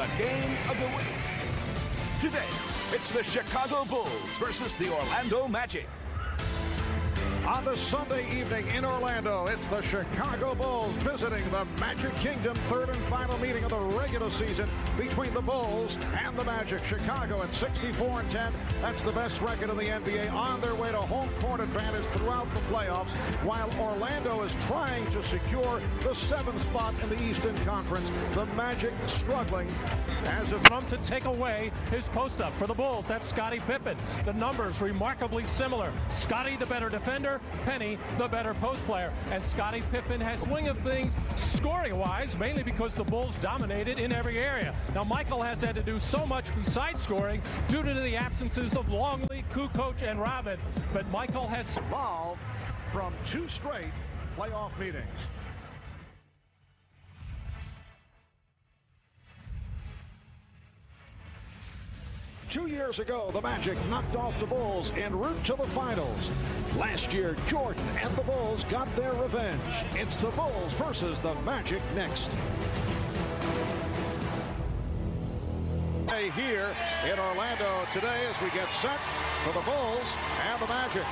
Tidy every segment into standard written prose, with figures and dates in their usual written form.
the game of the week. Today, it's the Chicago Bulls versus the Orlando Magic. On this Sunday evening in Orlando, it's the Chicago Bulls visiting the Magic Kingdom, third and final meeting of the regular season between the Bulls and the Magic. Chicago at 64-10. That's the best record in the NBA, on their way to home court advantage throughout the playoffs, while Orlando is trying to secure the 7th spot in the Eastern Conference. The Magic struggling as of to take away his post-up for the Bulls. That's Scottie Pippen. The numbers remarkably similar. Scottie the better defender, Penny the better post player, and Scottie Pippen has swing of things scoring-wise, mainly because the Bulls dominated in every area. Now Michael has had to do so much besides scoring due to the absences of Longley, Kukoc, and Robin, but Michael has evolved from 2 straight playoff meetings. Two years ago, the Magic knocked off the Bulls en route to the finals. Last year, Jordan and the Bulls got their revenge. It's the Bulls versus the Magic next. Here in Orlando today as we get set for the Bulls and the Magic.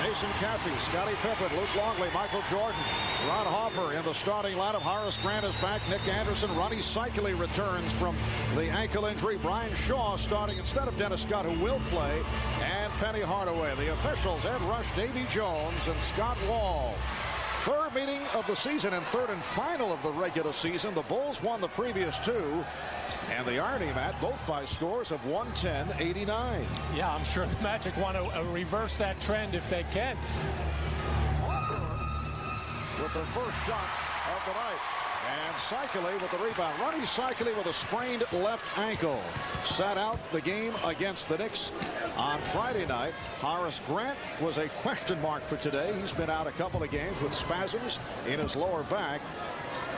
Mason Caffey, Scottie Pippen, Luke Longley, Michael Jordan, Ron Harper in the starting lineup. Horace Grant is back. Nick Anderson, Rony Seikaly returns from the ankle injury. Brian Shaw starting instead of Dennis Scott, who will play, and Penny Hardaway. The officials: Ed Rush, Davy Jones, and Scott Wall. Third meeting of the season and third and final of the regular season. The Bulls won the previous 2. And the irony, Matt, both by scores of 110-89. Yeah, I'm sure the Magic want to reverse that trend if they can. With the first shot of the night. And Seikaly with the rebound. Rony Seikaly with a sprained left ankle. Sat out the game against the Knicks on Friday night. Horace Grant was a question mark for today. He's been out a couple of games with spasms in his lower back.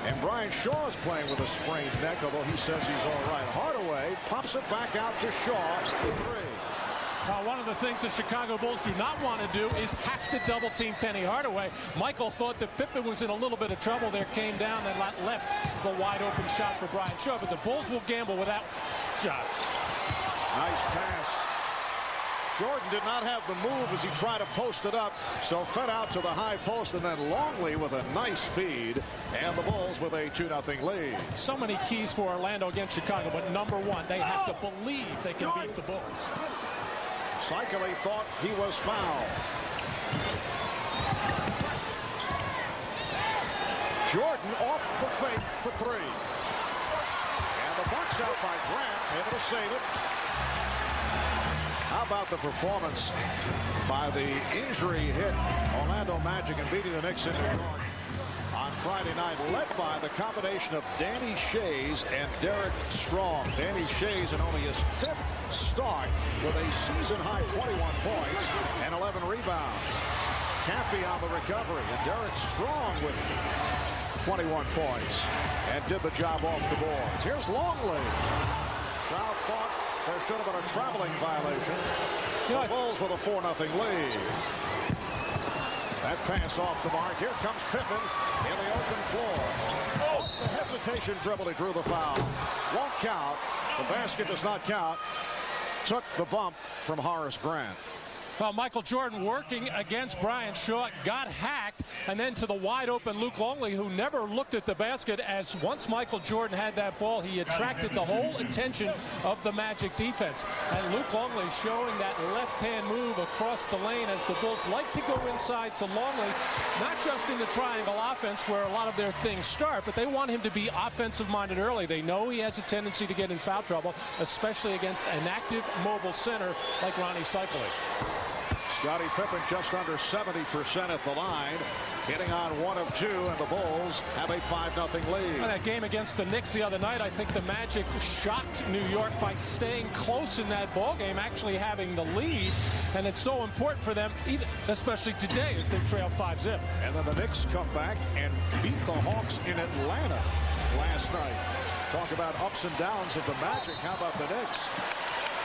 And Brian Shaw is playing with a sprained neck, although he says he's all right. Hardaway pops it back out to Shaw for 3. One of the things the Chicago Bulls do not want to do is have to double team Penny Hardaway. Michael thought that Pippen was in a little bit of trouble there, came down and left the wide open shot for Brian Shaw, but the Bulls will gamble with that shot. Nice pass. Jordan did not have the move as he tried to post it up, so fed out to the high post, and then Longley with a nice feed, and the Bulls with a 2-0 lead. So many keys for Orlando against Chicago, but number one, they have to believe they can beat the Bulls. Seikaly thought he was fouled. Jordan off the fake for 3. And the box out by Grant, able to save it. How about the performance by the injury hit Orlando Magic and beating the Knicks in New York on Friday night, led by the combination of Danny Shayes and Derek Strong. Danny Shayes in only his 5th start with a season-high 21 points and 11 rebounds. Caffey on the recovery, and Derek Strong with 21 points and did the job off the boards. Here's Longley. Crowd thought there should have been a traveling violation. The Bulls with a 4-0 lead. That pass off the mark. Here comes Pippen in the open floor. Oh, the hesitation dribble. He drew the foul. Won't count. The basket does not count. Took the bump from Horace Grant. Well, Michael Jordan working against Brian Shaw, got hacked, and then to the wide open Luke Longley, who never looked at the basket, as once Michael Jordan had that ball, he attracted the whole attention of the Magic defense. And Luke Longley showing that left-hand move across the lane, as the Bulls like to go inside to Longley, not just in the triangle offense where a lot of their things start, but they want him to be offensive-minded early. They know he has a tendency to get in foul trouble, especially against an active mobile center like Rony Seikaly. Scottie Pippen just under 70% at the line, hitting on 1 of 2, and the Bulls have a 5-0 lead. In that game against the Knicks the other night, I think the Magic shocked New York by staying close in that ball game, actually having the lead, and it's so important for them, especially today as they trail 5-0. And then the Knicks come back and beat the Hawks in Atlanta last night. Talk about ups and downs of the Magic. How about the Knicks?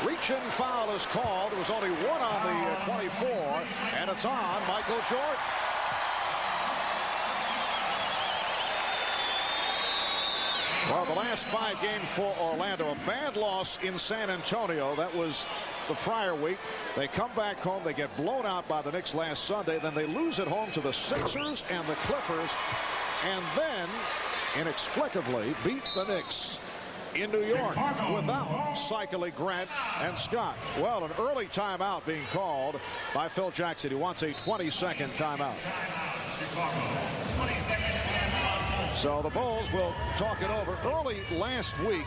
Reach-in foul is called. It was only 1 on the 24, and it's on Michael Jordan. Well, the last 5 games for Orlando, a bad loss in San Antonio. That was the prior week. They come back home. They get blown out by the Knicks last Sunday. Then they lose at home to the Sixers and the Clippers. And then, inexplicably, beat the Knicks in New York without Seikaly, Grant, and Scott. Well, an early timeout being called by Phil Jackson. He wants a 20-second timeout. So the Bulls will talk it over. Early last week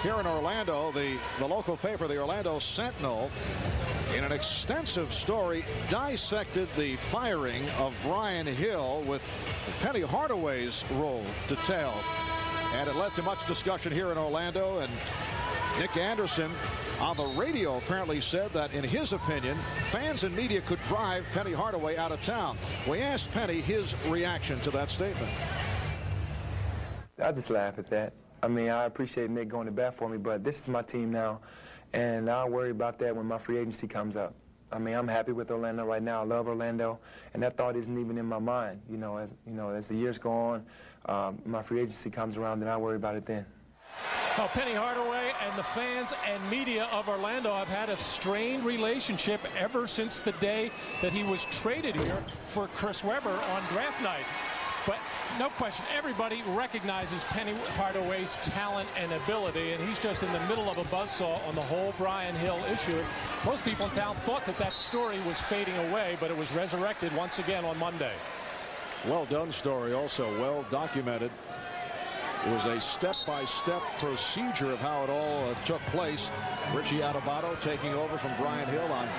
here in Orlando, the local paper, the Orlando Sentinel, in an extensive story, dissected the firing of Brian Hill with Penny Hardaway's role detailed. And it led to much discussion here in Orlando. And Nick Anderson on the radio apparently said that, in his opinion, fans and media could drive Penny Hardaway out of town. We asked Penny his reaction to that statement. I just laugh at that. I mean, I appreciate Nick going to bat for me, but this is my team now, and I'll worry about that when my free agency comes up. I mean, I'm happy with Orlando right now. I love Orlando, and that thought isn't even in my mind. As the years go on, my free agency comes around, then I'll worry about it then. Well, Penny Hardaway and the fans and media of Orlando have had a strained relationship ever since the day that he was traded here for Chris Webber on draft night. But no question, everybody recognizes Penny Hardaway's talent and ability, and he's just in the middle of a buzzsaw on the whole Brian Hill issue. Most people in town thought that story was fading away, but it was resurrected once again on Monday. Well done story, also well documented. It was a step-by-step procedure of how it all took place. Richie Adubato taking over from Brian Hill on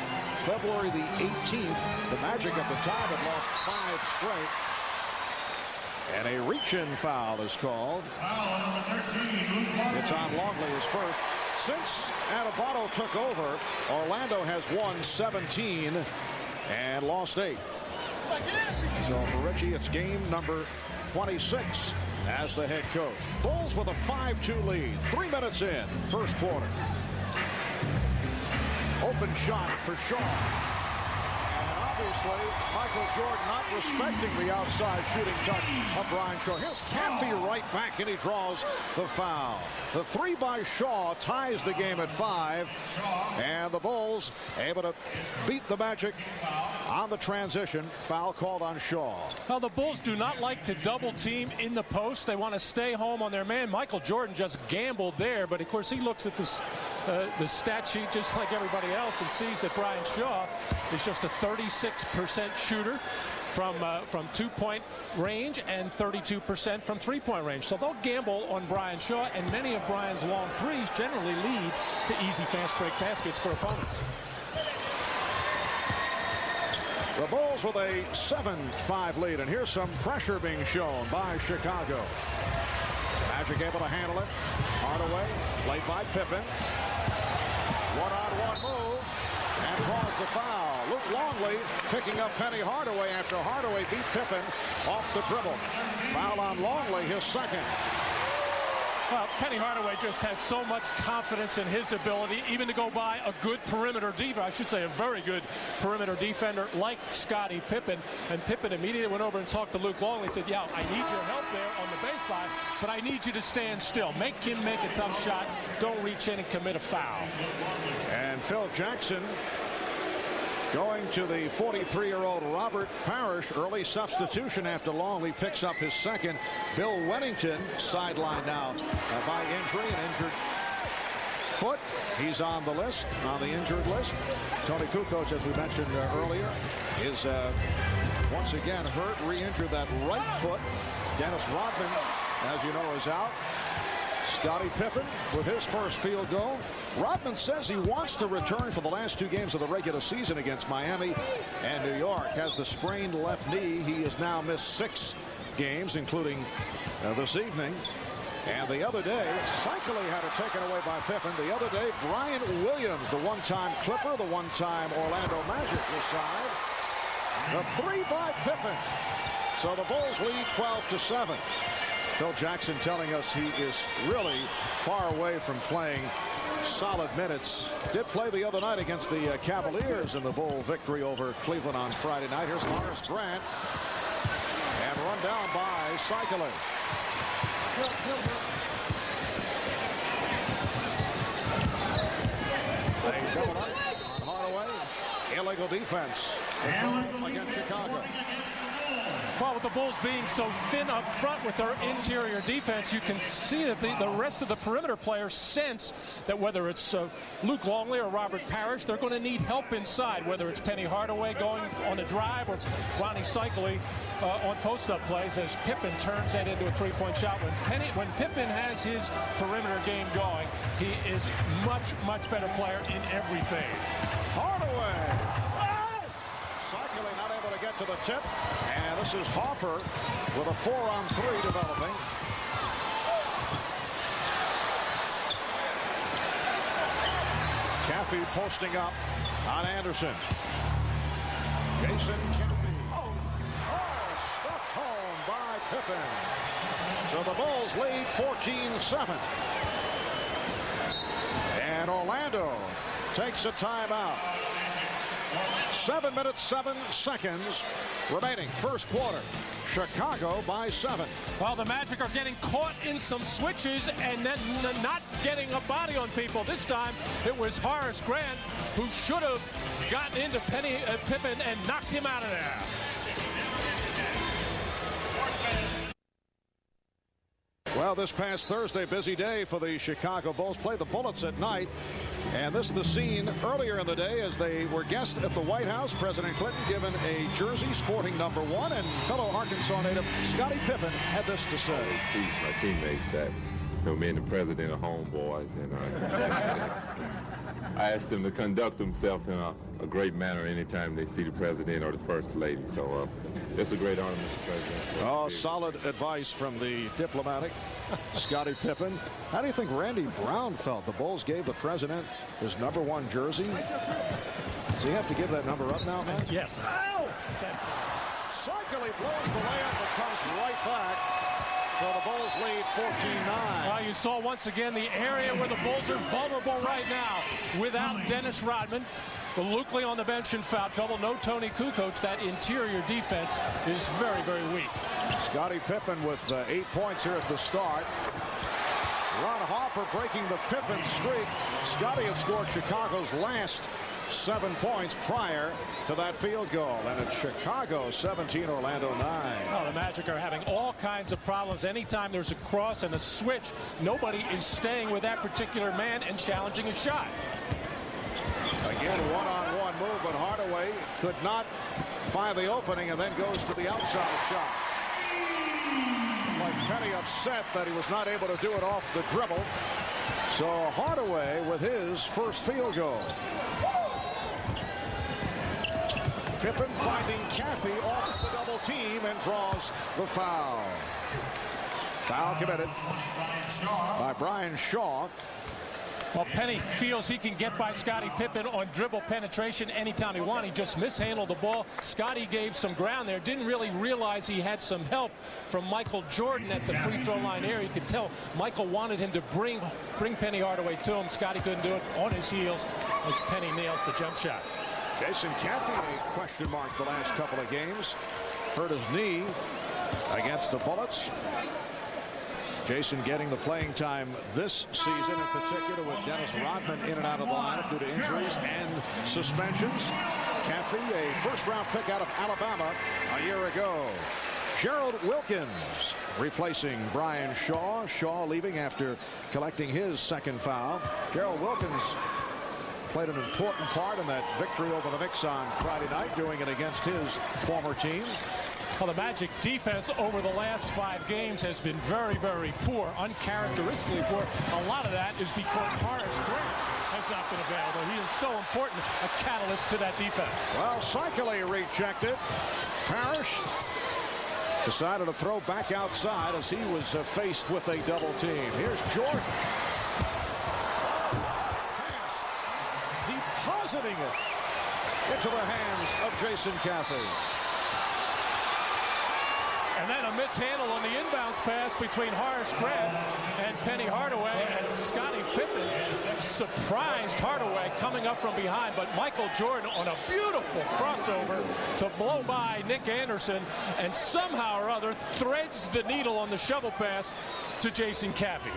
February the 18th. The Magic at the time had lost 5 straight. And a reach-in foul is called. Foul number 13. It's on Longley his first. Since Adubato took over, Orlando has won 17 and lost 8. So for Richie, it's game number 26 as the head coach. Bulls with a 5-2 lead. 3 minutes in, first quarter. Open shot for Shaw. Obviously, Michael Jordan not respecting the outside shooting touch of Brian Shaw. Here's Caffey right back, and he draws the foul. The 3 by Shaw ties the game at 5, and the Bulls able to beat the Magic on the transition. Foul called on Shaw. Well, the Bulls do not like to double team in the post. They want to stay home on their man. Michael Jordan just gambled there, but of course he looks at the stat sheet just like everybody else and sees that Brian Shaw is just a 36% shooter from 2-point range and 32% from 3-point range. So they'll gamble on Brian Shaw, and many of Brian's long threes generally lead to easy fast break baskets for opponents. The Bulls with a 7-5 lead, and here's some pressure being shown by Chicago. Magic able to handle it. Hardaway played by Pippen. One-on-one move and draws the foul. Luke Longley picking up Penny Hardaway after Hardaway beat Pippen off the dribble. Foul on Longley, his second. Well, Penny Hardaway just has so much confidence in his ability, even to go by a good perimeter defender, I should say a very good perimeter defender like Scottie Pippen. And Pippen immediately went over and talked to Luke Longley. He said, yeah, I need your help there on the baseline, but I need you to stand still. Make him make a tough shot. Don't reach in and commit a foul. And Phil Jackson going to the 43-year-old Robert Parrish. Early substitution after Longley picks up his second. Bill Wennington sidelined now by injury, an injured foot. He's on the list, on the injured list. Tony Kukoc, as we mentioned earlier, is once again hurt, re-injured that right foot. Dennis Rodman, as you know, is out. Scottie Pippen with his first field goal. Rodman says he wants to return for the last 2 games of the regular season against Miami and New York. Has the sprained left knee. He has now missed 6 games, including this evening. And the other day, Seikaly had it taken away by Pippen. The other day, Brian Williams, the one-time Clipper, the one-time Orlando Magic was signed. The 3 by Pippen. So the Bulls lead 12-7. Phil Jackson telling us he is really far away from playing solid minutes. Did play the other night against the Cavaliers in the Bull victory over Cleveland on Friday night. Here's Horace Grant. And run down by Seikaly. illegal defense against Chicago. Well, with the Bulls being so thin up front with their interior defense, you can see that the rest of the perimeter players sense that whether it's Luke Longley or Robert Parrish, they're going to need help inside, whether it's Penny Hardaway going on a drive or Ronnie Seikaly on post-up plays as Pippen turns that into a three-point shot. When Pippen has his perimeter game going, he is much better player in every phase. Hardaway! Seikaly not able to get to the tip, and this is Harper with a 4-on-3 developing. Caffey posting up on Anderson. Jason Caffey. Oh, stuffed home by Pippen. So the Bulls lead 14-7. And Orlando takes a timeout. 7 minutes, 7 seconds remaining. First quarter. Chicago by 7. Well, the Magic are getting caught in some switches and then not getting a body on people. This time it was Horace Grant who should have gotten into Pippen and knocked him out of there. Well, this past Thursday, busy day for the Chicago Bulls. Play the Bullets at night. And this is the scene earlier in the day as they were guests at the White House. President Clinton given a jersey sporting number 1, and fellow Arkansas native Scottie Pippen had this to say. My teammates that, me and the president are homeboys, and I asked them to conduct themselves in a great manner anytime they see the president or the first lady. So it's a great honor, Mr. President. Oh, solid advice from the diplomatic Scottie Pippen. How do you think Randy Brown felt? The Bulls gave the president his number 1 jersey. Does he have to give that number up now, man? Yes. Seikaly blows the layup and comes right back. So the Bulls lead 14-9. Well, you saw once again the area where the Bulls are vulnerable right now. Without Dennis Rodman, Luckley on the bench in foul trouble. No Tony Kukoc. That interior defense is very, very weak. Scottie Pippen with 8 points here at the start. Ron Harper breaking the Pippen streak. Scottie had scored Chicago's last 7 points prior to that field goal. And it's Chicago 17, Orlando 9. Oh, the Magic are having all kinds of problems. Anytime there's a cross and a switch, nobody is staying with that particular man and challenging a shot. Again, one-on-one move, but Hardaway could not find the opening and then goes to the outside shot. Like Penny upset that he was not able to do it off the dribble. So Hardaway with his first field goal. Pippen finding Caffey off the double team and draws the foul. Foul committed by Brian Shaw. Well, Penny feels he can get by Scottie Pippen on dribble penetration anytime he wants. He just mishandled the ball. Scottie gave some ground there. Didn't really realize he had some help from Michael Jordan at the free throw line area. You could tell Michael wanted him to bring Penny Hardaway to him. Scottie couldn't do it. On his heels as Penny nails the jump shot. Jason Caffey, a question mark the last couple of games. Hurt his knee against the Bullets. Jason getting the playing time this season, in particular with Dennis Rodman in and out of the lineup due to injuries and suspensions. Caffey, a first-round pick out of Alabama a year ago. Gerald Wilkins replacing Brian Shaw. Shaw leaving after collecting his second foul. Gerald Wilkins played an important part in that victory over the Knicks on Friday night, doing it against his former team. Well, the Magic defense over the last 5 games has been very, very poor, uncharacteristically poor. A lot of that is because Horace Grant has not been available. He is so important, a catalyst to that defense. Well, Seikaly rejected. Parrish decided to throw back outside as he was faced with a double team. Here's Jordan. Pass. Depositing it into the hands of Jason Caffey. And then a mishandle on the inbounds pass between Horace Grant and Penny Hardaway, and Scottie Pippen surprised Hardaway coming up from behind, but Michael Jordan on a beautiful crossover to blow by Nick Anderson and somehow or other threads the needle on the shovel pass to Jason Caffey.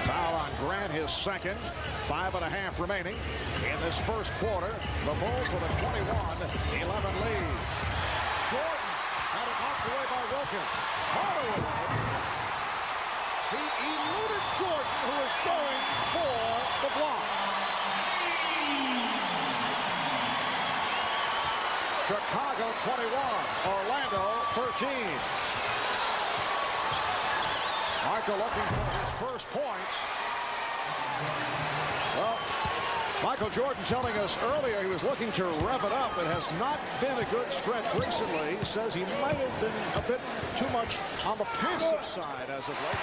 Foul on Grant, his second. 5.5 remaining in this first quarter. The Bulls with a 21-11 lead. Jordan had it knocked away by Wilkins. Hardaway. He eluded Jordan, who is going for the block. Chicago 21, Orlando 13. Michael looking for his first points. Well, Michael Jordan telling us earlier he was looking to rev it up. It has not been a good stretch recently. He says he might have been a bit too much on the passive side as of late.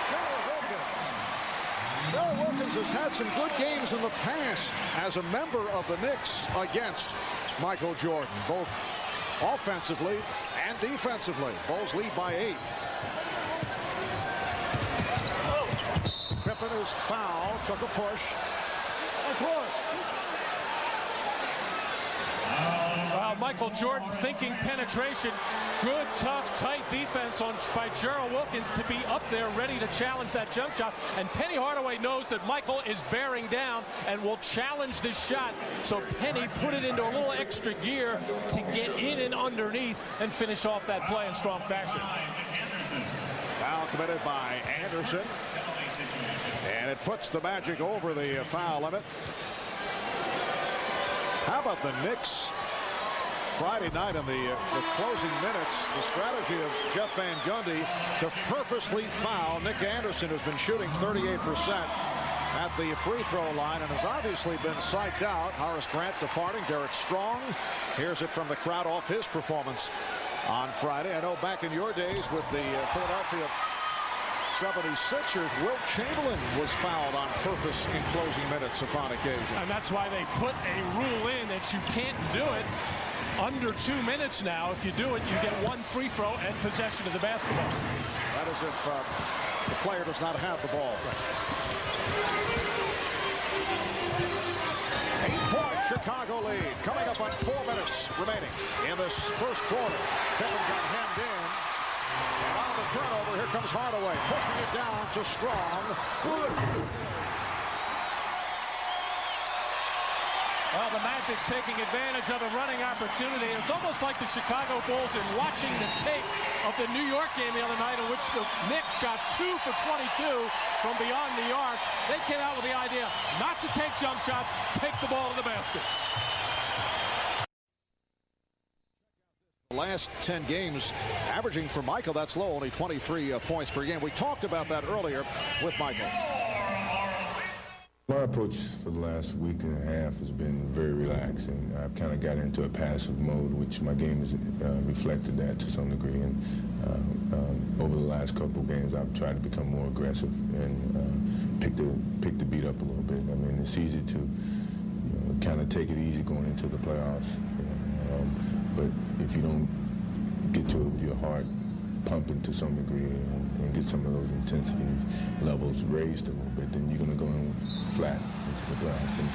Gerald Wilkins has had some good games in the past as a member of the Knicks against Michael Jordan, both offensively and defensively. Bulls lead by 8. Pippen is fouled, took a push. Well, Michael Jordan thinking penetration. Good, tough, tight defense by Gerald Wilkins to be up there ready to challenge that jump shot. And Penny Hardaway knows that Michael is bearing down and will challenge this shot. So Penny put it into a little extra gear to get in and underneath and finish off that play in strong fashion. Foul committed by Anderson. And it puts the Magic over the foul limit. How about the Knicks Friday night in the closing minutes? The strategy of Jeff Van Gundy to purposely foul Nick Anderson, who's been shooting 38% at the free throw line and has obviously been psyched out. Horace Grant departing. Derek Strong hears it from the crowd off his performance on Friday. I know back in your days with the Philadelphia 76ers, Wilt Chamberlain was fouled on purpose in closing minutes upon occasion. And that's why they put a rule in that you can't do it under 2 minutes now. If you do it, you get 1 free throw and possession of the basketball. That is if the player does not have the ball. 8-point Chicago lead. Coming up on 4 minutes remaining in this first quarter. Pippen got hemmed in. And on the turnover, here comes Hardaway, pushing it down to Strong. Well, the Magic taking advantage of a running opportunity. It's almost like the Chicago Bulls in watching the tape of the New York game the other night in which the Knicks shot 2 for 22 from beyond the arc. They came out with the idea not to take jump shots, take the ball to the basket. Last 10 games averaging for Michael, that's low, only 23 points per game. We talked about that earlier with Michael. My approach for the last week and a half has been very relaxed, and I've kind of got into a passive mode, which my game has reflected that to some degree. And over the last couple of games, I've tried to become more aggressive and pick the beat up a little bit. I mean, it's easy to kind of take it easy going into the playoffs, but if you don't get your heart pumping to some degree and get some of those intensity levels raised a little bit, then you're going to go in flat into the playoffs. And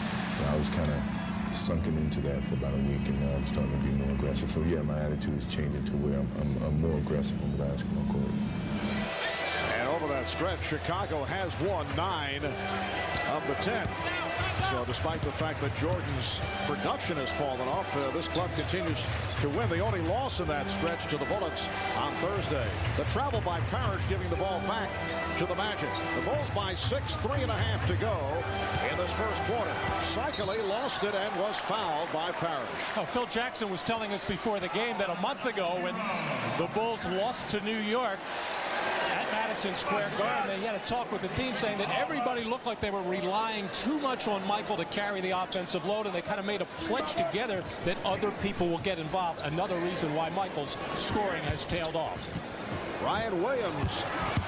I was kind of sunken into that for about a week, and now I'm starting to be more aggressive. So yeah, my attitude is changing to where I'm more aggressive on the basketball court. And over that stretch, Chicago has won 9 of the 10. So despite the fact that Jordan's production has fallen off, this club continues to win. The only loss in that stretch to the Bullets on Thursday. The travel by Parrish giving the ball back to the Magic. The Bulls by 6, 3.5 to go in this first quarter. Seikaly lost it and was fouled by Parrish. Oh, Phil Jackson was telling us before the game that a month ago when the Bulls lost to New York at Madison Square Garden, they had a talk with the team saying that everybody looked like they were relying too much on Michael to carry the offensive load, and they kind of made a pledge together that other people will get involved. Another reason why Michael's scoring has tailed off. Ryan Williams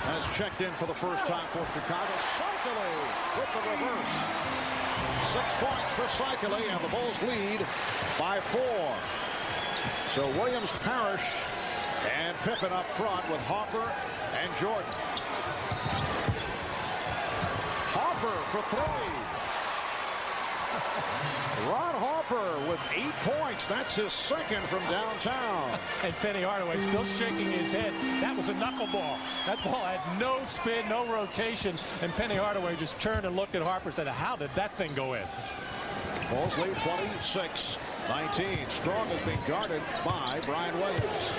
has checked in for the first time for Chicago. Seikaly with the reverse. 6 points for Seikaly, and the Bulls lead by 4. So Williams, Parrish, and Pippen up front with Harper and Jordan. Harper for 3. Ron Harper with 8 points. That's his second from downtown. And Penny Hardaway still shaking his head. That was a knuckleball. That ball had no spin, no rotation. And Penny Hardaway just turned and looked at Harper and said, how did that thing go in? Bulls lead 26-19. Strong has been guarded by Brian Williams.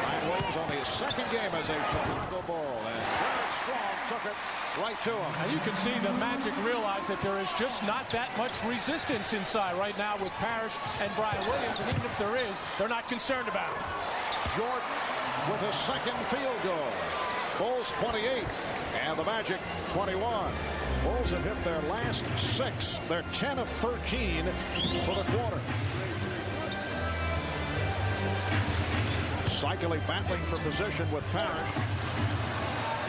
Brian Williams only his second game as a Chicago Bull. And Gerald Strong took it right to him. And you can see the Magic realize that there is just not that much resistance inside right now with Parrish and Brian Williams. And even if there is, they're not concerned about it. Jordan with his second field goal. Bulls 28 and the Magic 21. Bulls have hit their last 6. They're 10 of 13 for the quarter. Seikaly battling for position with Parrish.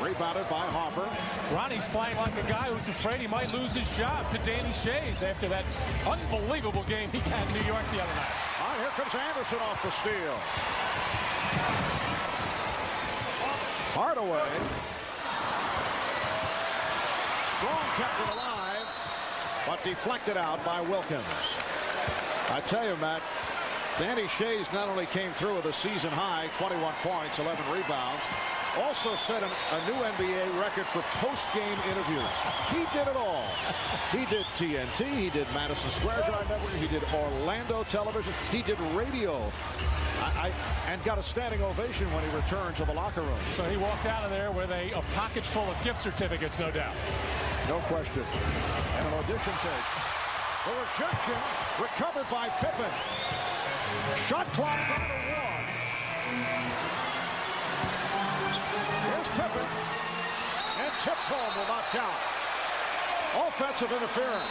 Rebounded by Harper. Ronnie's playing like a guy who's afraid he might lose his job to Danny Shayes after that unbelievable game he had in New York the other night. All right, here comes Anderson off the steal. Hardaway. Strong kept it alive, but deflected out by Wilkins. I tell you, Matt, Danny Shayes not only came through with a season high 21 points, 11 rebounds, also set a new NBA record for post-game interviews. He did it all. He did TNT, he did Madison Square Garden Network, he did Orlando television, he did radio. And got a standing ovation when he returned to the locker room. So he walked out of there with a pocket full of gift certificates, no doubt. No question. And an audition tape. The rejection recovered by Pippen. Shot clock down to 1. Here's Pippen. And tipped home will not count. Offensive interference.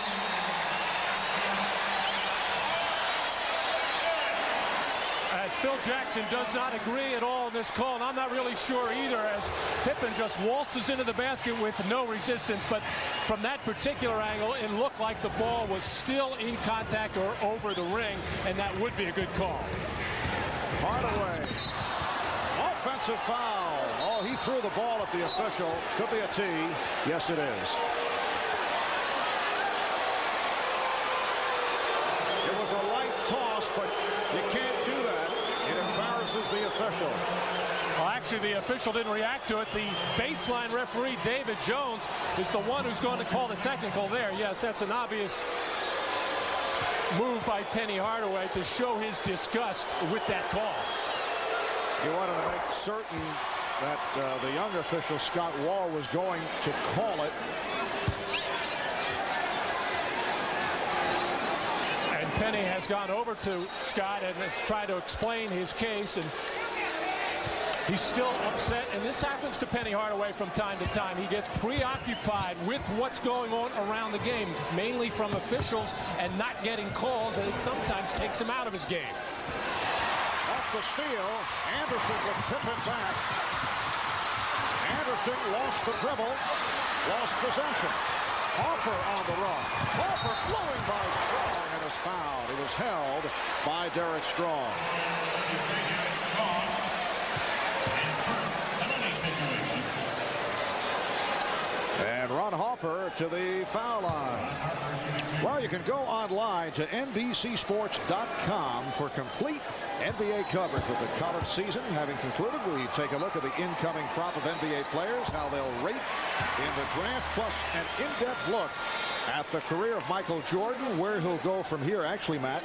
Phil Jackson does not agree at all in this call, and I'm not really sure either, as Pippen just waltzes into the basket with no resistance. But from that particular angle, it looked like the ball was still in contact or over the ring, and that would be a good call. Hardaway. Offensive foul. Oh, he threw the ball at the official. Could be a T. Yes, it is. It was a light toss, but you can't do that. It embarrasses the official. Well, actually, the official didn't react to it. The baseline referee, David Jones, is the one who's going to call the technical there. Yes, that's an obvious move by Penny Hardaway to show his disgust with that call. He wanted to make certain that the young official, Scott Wall, was going to call it. Penny has gone over to Scott and has tried to explain his case, and he's still upset. And this happens to Penny Hardaway from time to time. He gets preoccupied with what's going on around the game, mainly from officials, and not getting calls, and it sometimes takes him out of his game. Off the steal, Anderson with Pippen back. Anderson lost the dribble, lost possession. Harper on the run. Harper blowing by Strong and is fouled. It was held by Derek Strong. His first penalty situation. And Ron Harper to the foul line. Well, you can go online to NBCSports.com for complete NBA coverage with the college season having concluded. We take a look at the incoming crop of NBA players, how they'll rate in the draft, plus an in-depth look at the career of Michael Jordan, where he'll go from here. Actually, Matt,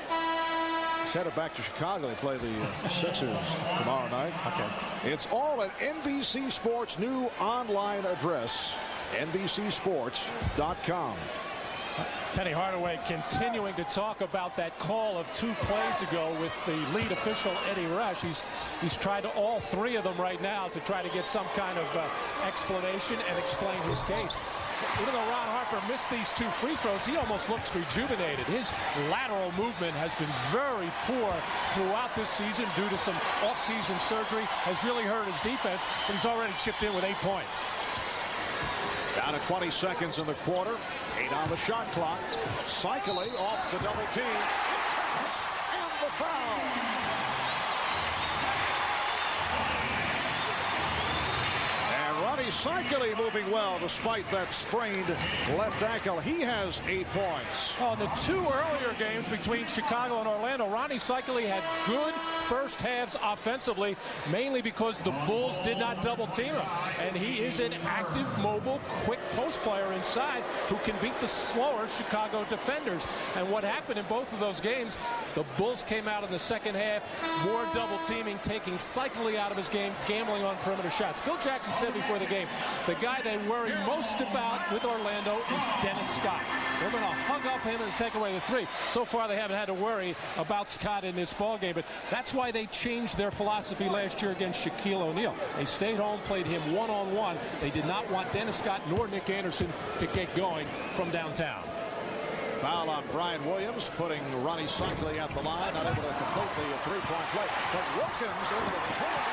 he's headed back to Chicago. They play the Sixers tomorrow night. Okay. It's all at NBC Sports' new online address, NBCSports.com. Penny Hardaway continuing to talk about that call of 2 plays ago with the lead official, Eddie Rush. He's tried to all 3 of them right now to try to get some kind of explanation and explain his case. Even though Ron Harper missed these 2 free throws, he almost looks rejuvenated. His lateral movement has been very poor throughout this season due to some off-season surgery. Has really hurt his defense, but he's already chipped in with 8 points. Down to 20 seconds in the quarter. 8 on the shot clock. Seikaly off the double team. And the foul. And Rony Seikaly moving well despite that sprained left ankle. He has 8 points. Oh, in the 2 earlier games between Chicago and Orlando, Rony Seikaly had good first halves offensively, mainly because the Bulls did not double team him. And he is an active, mobile, quick post player inside who can beat the slower Chicago defenders. And what happened in both of those games, the Bulls came out in the second half, more double teaming, taking Seikaly out of his game, gambling on perimeter shots. Phil Jackson said before the game, the guy they worry most about with Orlando is Dennis Scott. They're going to hug up him and take away the 3. So far, they haven't had to worry about Scott in this ball game, but that's why they changed their philosophy last year against Shaquille O'Neal. They stayed home, played him one-on-one. They did not want Dennis Scott nor Nick Anderson to get going from downtown. Foul on Brian Williams, putting Rony Seikaly at the line, not able to complete the 3-point play. But Wilkins able to turn it.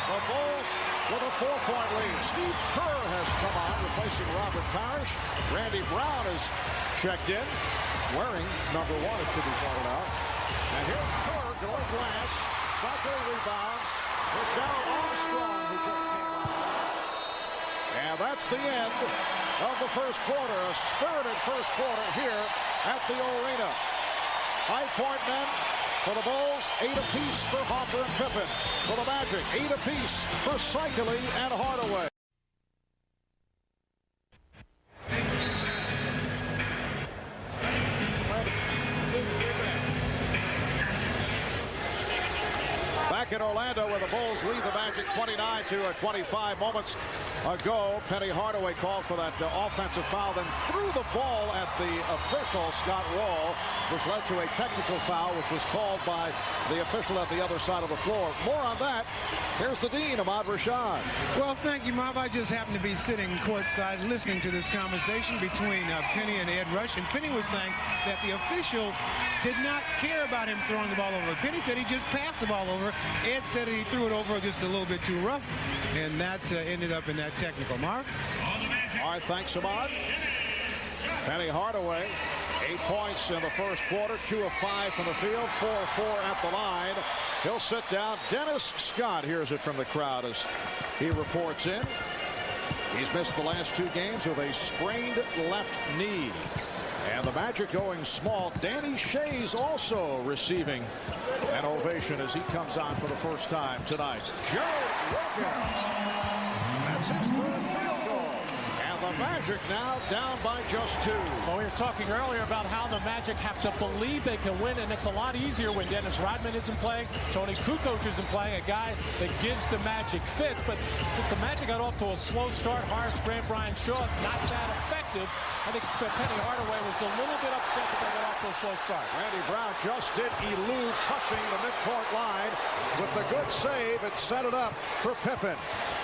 The Bulls with a 4-point lead. Steve Kerr has come on, replacing Robert Parrish. Randy Brown is checked in, wearing number 1, it should be pointed out. And here's Kerr going glass. Seikaly rebounds. There's Darrell Armstrong, who just came on. And that's the end of the first quarter. A spirited first quarter here at the arena. High Point men for the Bulls, 8 apiece for Harper and Pippen. For the Magic, 8 apiece for Seikaly and Hardaway. Back in Orlando where the Bulls lead the Magic 29-25 moments ago. Penny Hardaway called for that offensive foul, then threw the ball at the official, Scott Wall, which led to a technical foul, which was called by the official at the other side of the floor. More on that. Here's the Dean, Ahmad Rashad. Well, thank you, Marv. I just happened to be sitting courtside listening to this conversation between Penny and Ed Rush, and Penny was saying that the official did not care about him throwing the ball over. Penny said he just passed the ball over. Ed said he threw it over just a little bit too rough, and that ended up in that technical. Mark? All right, thanks, Ahmad. Penny Hardaway, 8 points in the first quarter, 2 of 5 from the field, 4 of 4 at the line. He'll sit down. Dennis Scott hears it from the crowd as he reports in. He's missed the last 2 games with a sprained left knee. And the Magic going small. Danny Shayes also receiving an ovation as he comes on for the first time tonight. Gerald Wilkins. That's his 3rd field goal. And the Magic now down by just 2. Well, we were talking earlier about how the Magic have to believe they can win, and it's a lot easier when Dennis Rodman isn't playing, Tony Kukoc isn't playing, a guy that gives the Magic fits. But since the Magic got off to a slow start, Horace, Grant, Brian Shaw, not that effective. I think Penny Hardaway was a little bit upset that they got off to a slow start. Randy Brown just did elude touching the midcourt line with the good save. It set it up for Pippen.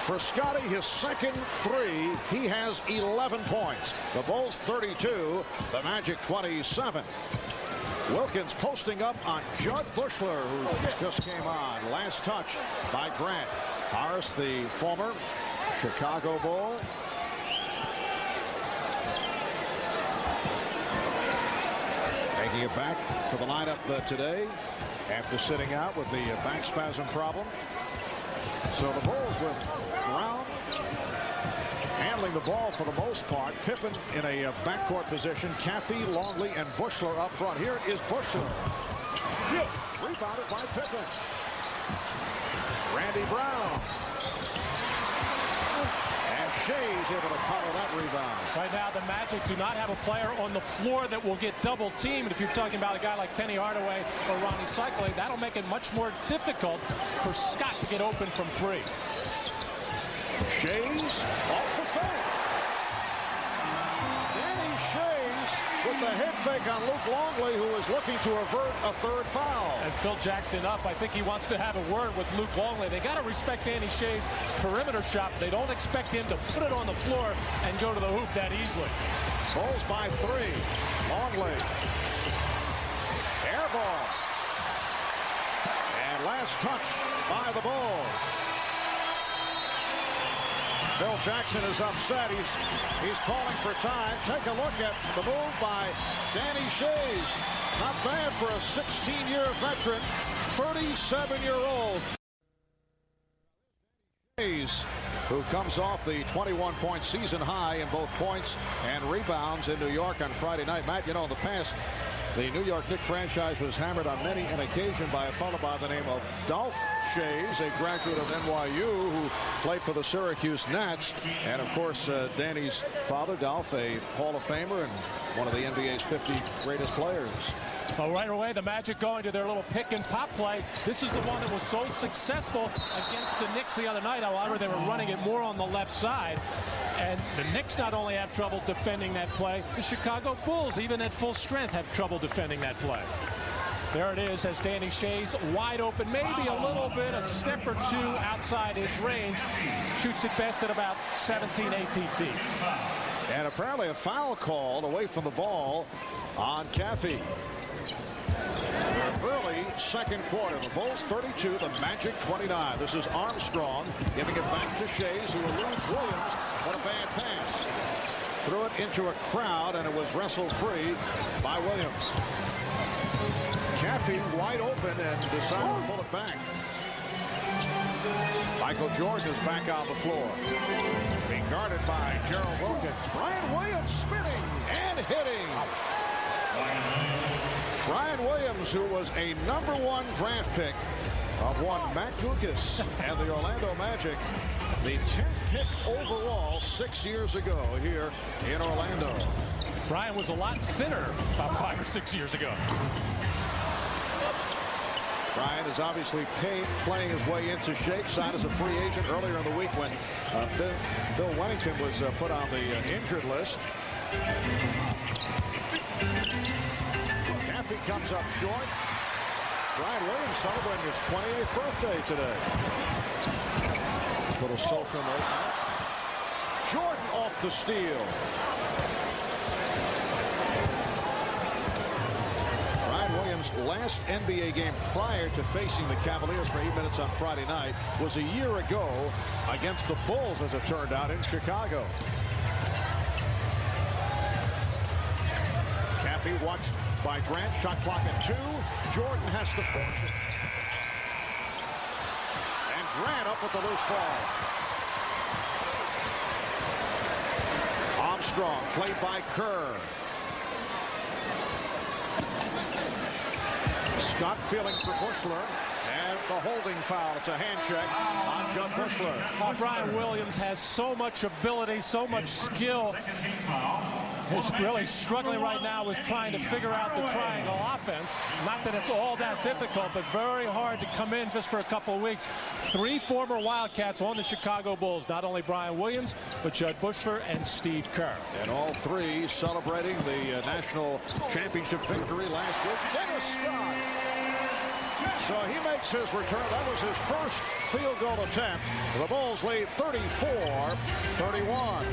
For Scotty, his second 3. He has 11 points. The Bulls 32, the Magic 27. Wilkins posting up on Judd Bushler, who just came on. Last touch by Grant. Horace, the former Chicago Bull. Making it back to the lineup today after sitting out with the back spasm problem. So the Bulls with Brown handling the ball for the most part. Pippen in a backcourt position. Caffey, Longley, and Bushler up front. Here is Bushler. Rebounded by Pippen. Randy Brown. And Shayes able to cover that rebound. Right now, the Magic do not have a player on the floor that will get double teamed. If you're talking about a guy like Penny Hardaway or Rony Seikaly, that'll make it much more difficult for Scott to get open from 3. Shayes off the fake. Danny Shayes with the head fake on Luke Longley, who is looking to avert a 3rd foul. And Phil Jackson up. I think he wants to have a word with Luke Longley. They got to respect Danny Shayes' perimeter shot. They don't expect him to put it on the floor and go to the hoop that easily. Bulls by 3. Longley. Air ball. And last touch by the Bulls. Phil Jackson is upset. He's calling for time. Take a look at the move by Danny Shayes. Not bad for a 16-year veteran, 37-year-old. Shayes who comes off the 21-point season high in both points and rebounds in New York on Friday night. Matt, you know, in the past, the New York Knicks franchise was hammered on many an occasion by a fellow by the name of Dolph Shayes, a graduate of NYU who played for the Syracuse Nats. And, of course, Danny's father, Dolph, a Hall of Famer and one of the NBA's 50 greatest players. Well, right away, the Magic going to their little pick and pop play. This is the one that was so successful against the Knicks the other night. However, they were running it more on the left side. And the Knicks not only have trouble defending that play, the Chicago Bulls, even at full strength, have trouble defending that play. There it is as Danny Shayes wide open, maybe a little bit, a step or two outside his range. Shoots it best at about 17, 18 feet. And apparently a foul called away from the ball on Caffey. Early second quarter, the Bulls 32, the Magic 29. This is Armstrong giving it back to Shayes, who eludes Williams. What a bad pass. Threw it into a crowd, and it was wrestled free by Williams. Caffey wide open and decided to pull it back. Michael Jordan is back on the floor. Being guarded by Gerald Wilkins. Brian Williams spinning and hitting. Brian Williams, who was a #1 draft pick of one Matt Lucas and the Orlando Magic, the 10th pick overall 6 years ago here in Orlando. Brian was a lot thinner about 5 or 6 years ago. Brian is obviously playing his way into shape. Signed as a free agent earlier in the week when Bill Wennington was put on the injured list. Caffey comes up short. Brian Williams celebrating his 28th birthday today. Little social note. Jordan off the steal. Brian Williams' last NBA game prior to facing the Cavaliers for 8 minutes on Friday night was a year ago against the Bulls, as it turned out, in Chicago. Caffey watched by Grant. Shot clock at 2. Jordan has to force it. And Grant up with the loose ball. Armstrong played by Kerr. Scott feeling for Bushler. And the holding foul. It's a hand check on Judd Bushler. Brian Williams has so much ability, so much skill. He's really struggling right now with trying to figure out the triangle offense. Not that it's all that difficult, but very hard to come in just for a couple of weeks. 3 former Wildcats on the Chicago Bulls. Not only Brian Williams, but Judd Bushler and Steve Kerr. And all 3 celebrating the national championship victory last week. Dennis Scott. So he makes his return. That was his first field goal attempt. The Bulls lead 34-31.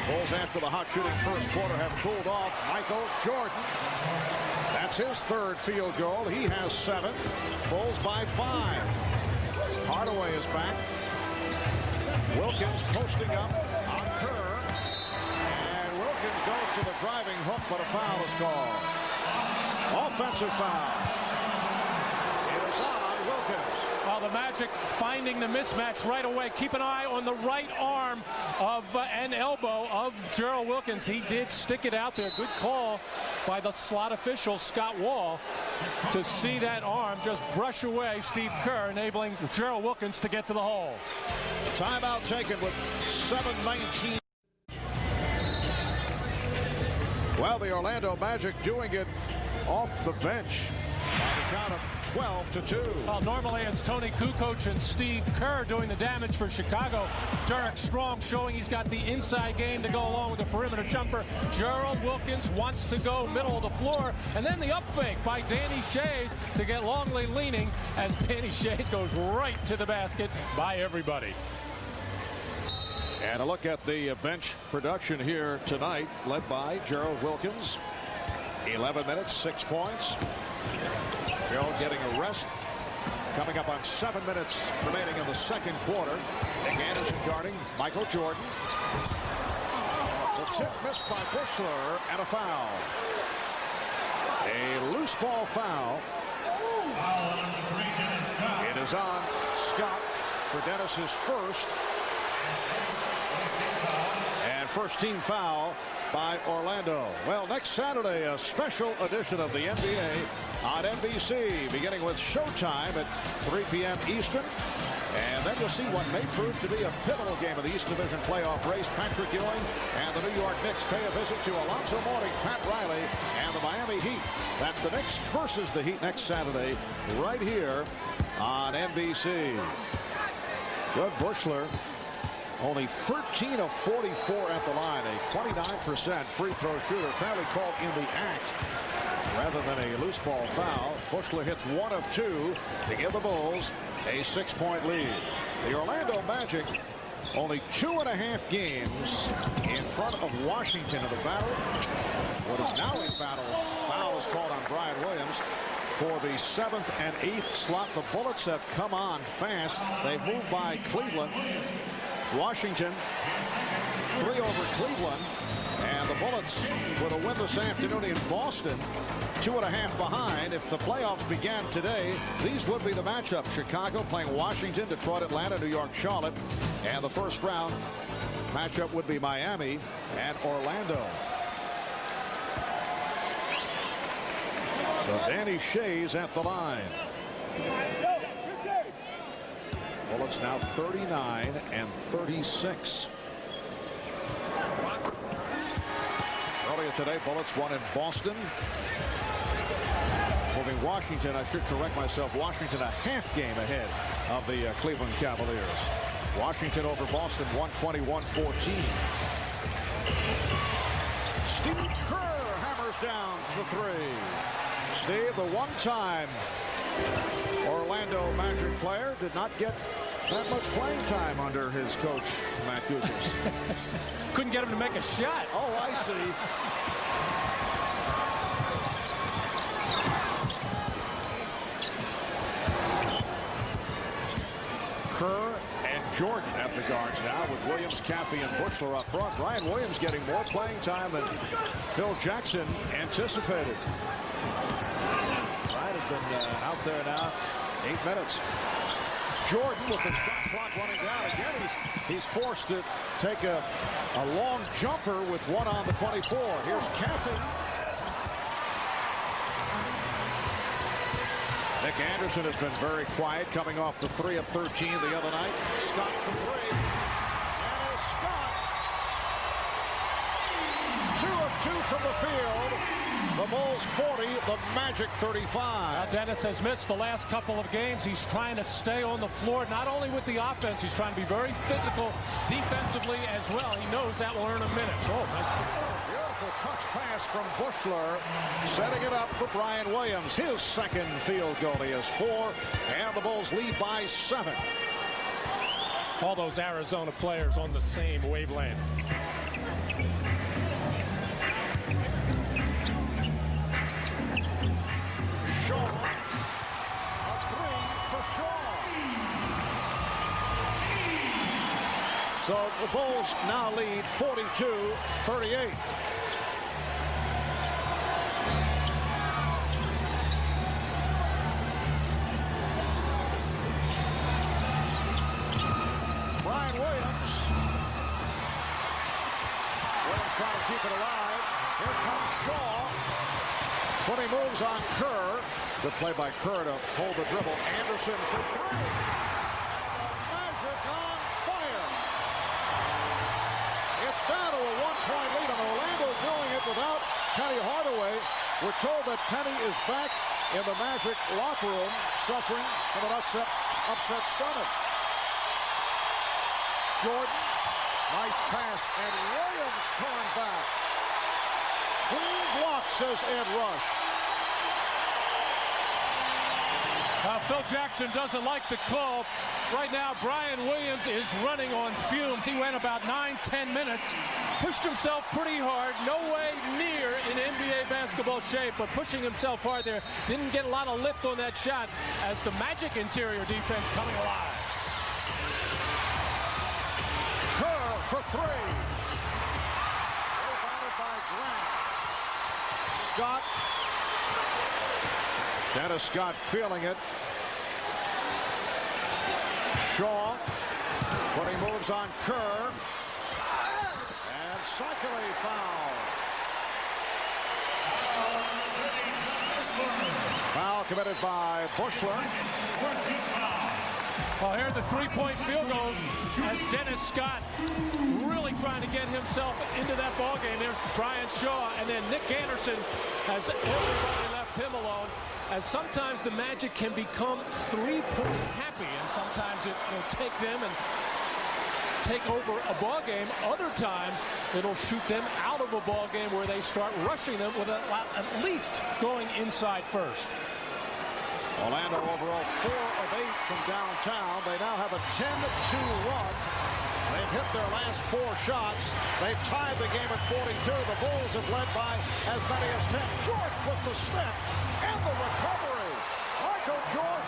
Bulls, after the hot shooting first quarter, have cooled off. Michael Jordan. That's his 3rd field goal. He has 7. Bulls by 5. Hardaway is back. Wilkins posting up on Kerr. And Wilkins goes to the driving hook, but a foul is called. Offensive foul. It is on Wilkins. Well, the Magic finding the mismatch right away. Keep an eye on the right arm of and elbow of Gerald Wilkins. He did stick it out there. Good call by the slot official, Scott Wall, to see that arm just brush away Steve Kerr, enabling Gerald Wilkins to get to the hole. Timeout taken with 7:19. Well, the Orlando Magic doing it off the bench on the count of 12-2. Well, normally it's Tony Kukoc and Steve Kerr doing the damage for Chicago. Derek Strong showing he's got the inside game to go along with the perimeter jumper. Gerald Wilkins wants to go middle of the floor, and then the up fake by Danny Shayes to get Longley leaning as Danny Shayes goes right to the basket by everybody. And a look at the bench production here tonight, led by Gerald Wilkins. 11 minutes, 6 points. Gerald getting a rest. Coming up on 7 minutes remaining in the second quarter. Nick Anderson guarding Michael Jordan. The tip missed by Bushler and a foul. A loose ball foul. It is on Scott for Dennis's first. And first team foul by Orlando. Well, next Saturday, a special edition of the NBA on NBC, beginning with showtime at 3 p.m. Eastern. And then you'll see what may prove to be a pivotal game of the East Division playoff race. Patrick Ewing and the New York Knicks pay a visit to Alonzo Mourning, Pat Riley, and the Miami Heat. That's the Knicks versus the Heat next Saturday, right here on NBC. Jud Buechler, only 13 of 44 at the line, a 29% free throw shooter, apparently called in the act rather than a loose ball foul. Buechler hits 1 of 2 to give the Bulls a 6-point lead. The Orlando Magic only 2.5 games in front of Washington in the battle. What is now in battle, foul is called on Brian Williams for the 7th and 8th slot. The Bullets have come on fast. They've moved by Cleveland. Washington 3 over Cleveland, and the Bullets with a win this afternoon in Boston, 2.5 behind. If the playoffs began today, these would be the matchups. Chicago playing Washington, Detroit, Atlanta, New York, Charlotte, and the first round matchup would be Miami and Orlando. So Danny Shayes at the line. Bullets now 39 and 36. Earlier today, Bullets won in Boston. Moving Washington, I should correct myself, Washington a half game ahead of the Cleveland Cavaliers. Washington over Boston 121-14. Steve Kerr hammers down the 3. Steve, the one-time Orlando Magic player, did not get that much playing time under his coach, Matt Guzis. Couldn't get him to make a shot. Oh, I see. Kerr and Jordan at the guards now, with Williams, Caffey, and Buechler up front. Brian Williams getting more playing time than Phil Jackson anticipated. Brian has been out there now 8 minutes. Jordan with the shot clock running down again. He's forced to take a long jumper with 1 on the 24. Here's Caffey. Nick Anderson has been very quiet, coming off the 3 of 13 the other night. Scott from 3. And it's Scott. 2 of 2 from the field. The Bulls 40, the Magic 35. Now Dennis has missed the last couple of games. He's trying to stay on the floor, not only with the offense, he's trying to be very physical defensively as well. He knows that will earn him minutes. Oh, beautiful touch pass from Buechler, setting it up for Brian Williams. His second field goal. He has 4, and the Bulls lead by 7. All those Arizona players on the same wavelength. Shaw, a 3 for Shaw. So the Bulls now lead 42-38. Brian Williams. Williams trying to keep it alive. Here comes Shaw. 20 moves on Kerr. Good play by Kerr to hold the dribble. Anderson for 3. And the Magic on fire. It's down to a 1-point lead, and Orlando doing it without Penny Hardaway. We're told that Penny is back in the Magic locker room, suffering from an upset stomach. Jordan, nice pass, and Williams turned back. Clean block, says Ed Rush. Phil Jackson doesn't like the call. Right now, Brian Williams is running on fumes. He went about 9-10 minutes, pushed himself pretty hard. No way near in NBA basketball shape, but pushing himself hard there. Didn't get a lot of lift on that shot as the Magic interior defense coming alive. Kerr for 3. Rebounded by Grant. Scott. Dennis Scott feeling it. Shaw Putting moves on Kerr. And Seikaly foul. Foul committed by Bushler. Well, here the three-point field goes as Dennis Scott really trying to get himself into that ball game. There's Brian Shaw, and then Nick Anderson has everybody left him alone. As sometimes the Magic can become three-point happy, and sometimes it will take them and take over a ball game. Other times it'll shoot them out of a ball game where they start rushing them with at least going inside first. Orlando overall 4 of 8 from downtown. They now have a 10-2 run. They've hit their last 4 shots. They've tied the game at 42. The Bulls have led by as many as 10. Jordan with the step and the recovery. Michael Jordan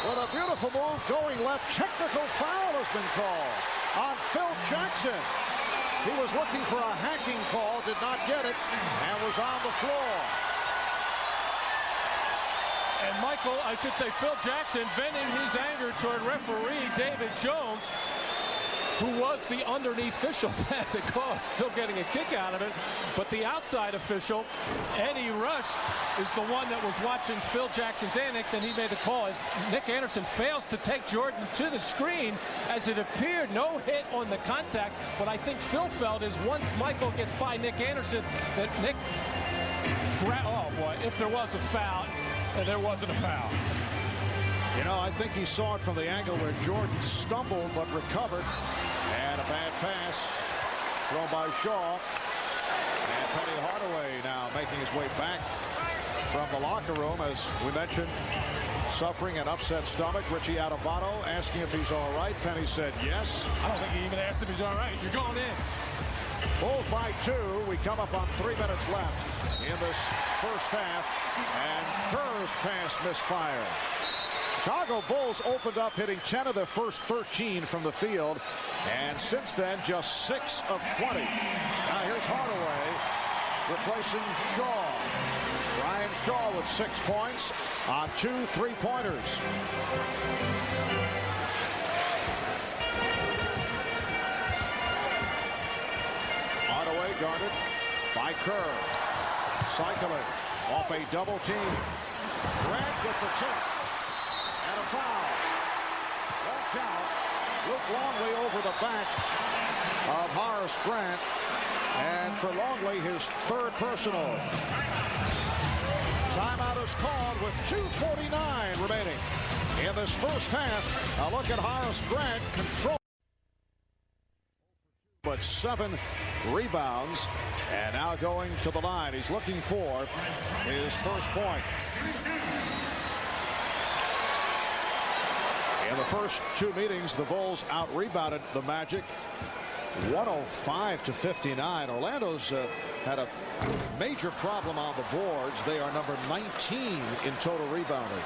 with a beautiful move going left. Technical foul has been called on Phil Jackson. He was looking for a hacking call, did not get it, and was on the floor. And Phil Jackson venting his anger toward referee David Jones, who was the underneath official that caused Phil getting a kick out of it. But the outside official, Eddie Rush, is the one that was watching Phil Jackson's antics, and he made the call as Nick Anderson fails to take Jordan to the screen. As it appeared, no hit on the contact. But I think Phil felt is once Michael gets by Nick Anderson, that Nick, oh boy, if there was a foul, there wasn't a foul. You know, I think he saw it from the angle where Jordan stumbled but recovered. And a bad pass thrown by Shaw. And Penny Hardaway now making his way back from the locker room, as we mentioned, suffering an upset stomach. Richie Adubato asking if he's all right. Penny said yes. I don't think he even asked if he's all right. You're going in. Bulls by 2. We come up on 3 minutes left in this first half. And Kerr's pass misfire. Chicago Bulls opened up hitting 10 of their first 13 from the field. And since then, just 6 of 20. Now here's Hardaway replacing Shaw. Brian Shaw with 6 points on 2 3-pointers. Hardaway guarded by Kerr. Seikaly off a double team. Grant with the tip. And a foul. Won't count. Luke Longley over the back of Horace Grant. And for Longley, his 3rd personal. Timeout is called with 2:49 remaining in this first half. A look at Horace Grant. Control. But 7 rebounds, and now going to the line. He's looking for his first point. In the first 2 meetings, the Bulls out-rebounded the Magic 105-59. Orlando's had a major problem on the boards. They are number 19 in total rebounding.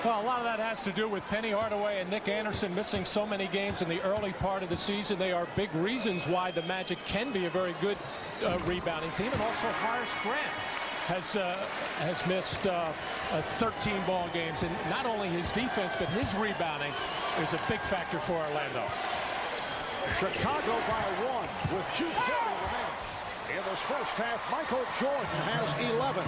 Well, a lot of that has to do with Penny Hardaway and Nick Anderson missing so many games in the early part of the season. They are big reasons why the Magic can be a very good rebounding team. And also Horace Grant has missed 13 ball games. And not only his defense, but his rebounding is a big factor for Orlando. Chicago by 1 with 2:40 remaining. In this first half, Michael Jordan has 11.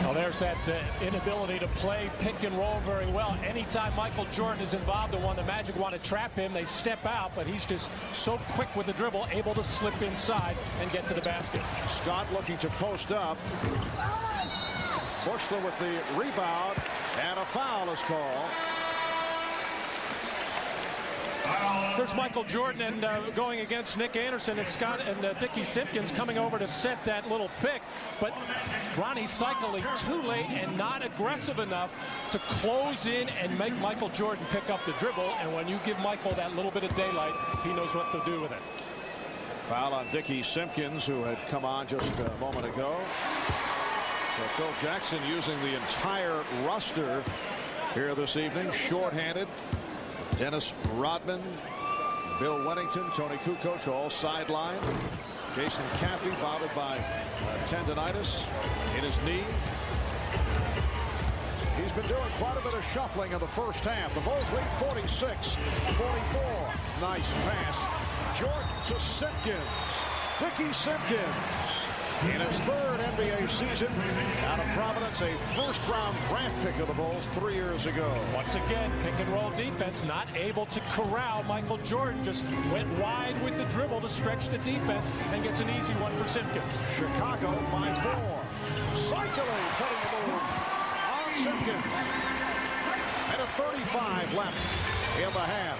Well, there's that inability to play pick and roll very well. Anytime Michael Jordan is involved in one, the Magic want to trap him. They step out, but he's just so quick with the dribble, able to slip inside and get to the basket. Scott looking to post up. Bushler with the rebound, and a foul is called. There's Michael Jordan and going against Nick Anderson, and Scott and Dickie Simpkins coming over to set that little pick. But Ronnie Seikaly too late and not aggressive enough to close in and make Michael Jordan pick up the dribble. And when you give Michael that little bit of daylight, he knows what to do with it. Foul on Dickie Simpkins, who had come on just a moment ago. So Phil Jackson using the entire roster here this evening. Shorthanded. Dennis Rodman, Bill Wennington, Tony Kukoc all sidelined. Jason Caffey bothered by tendonitis in his knee. He's been doing quite a bit of shuffling in the first half. The Bulls lead 46-44. Nice pass. Jordan to Simpkins. Ricky Simpkins. In his third NBA season, out of Providence, a first-round draft pick of the Bulls 3 years ago. Once again, pick-and-roll defense, not able to corral Michael Jordan. Just went wide with the dribble to stretch the defense and gets an easy one for Simpkins. Chicago by 4. Seikaly putting the move on Simpkins. And a 35 left in the half.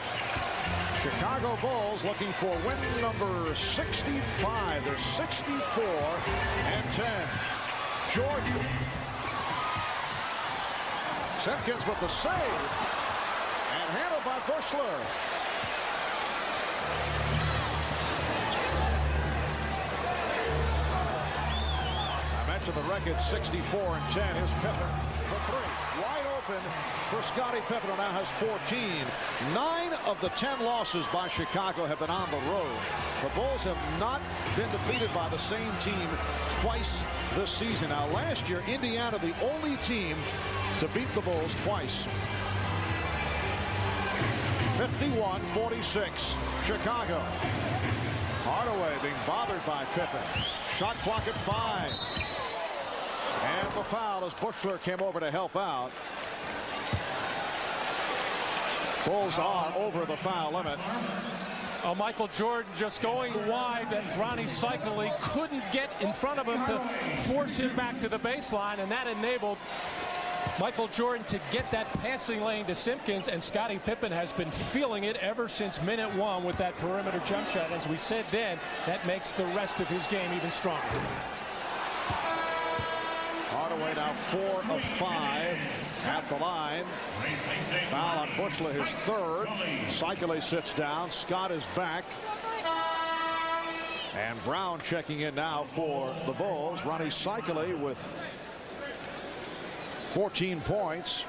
Chicago Bulls looking for win number 65. They're 64-10. Jordan. Simpkins with the save. And handled by Bushler. I mentioned the record 64-10. Here's Pippen for 3. Wide open for Scottie Pippen, who now has 14. 9 of the 10 losses by Chicago have been on the road. The Bulls have not been defeated by the same team twice this season. Now, last year, Indiana, the only team to beat the Bulls twice. 51-46, Chicago. Hardaway being bothered by Pippen. Shot clock at 5. And the foul as Bushler came over to help out. Bulls are over the foul limit. Michael Jordan just going wide, and Rony Seikaly couldn't get in front of him to force him back to the baseline, and that enabled Michael Jordan to get that passing lane to Simpkins, and Scottie Pippen has been feeling it ever since minute 1 with that perimeter jump shot. As we said then, that makes the rest of his game even stronger. Hardaway now 4 of 5 at the line. Foul on Bushler, his 3rd. Seikaly sits down. Scott is back. And Brown checking in now for the Bulls. Rony Seikaly with 14 points.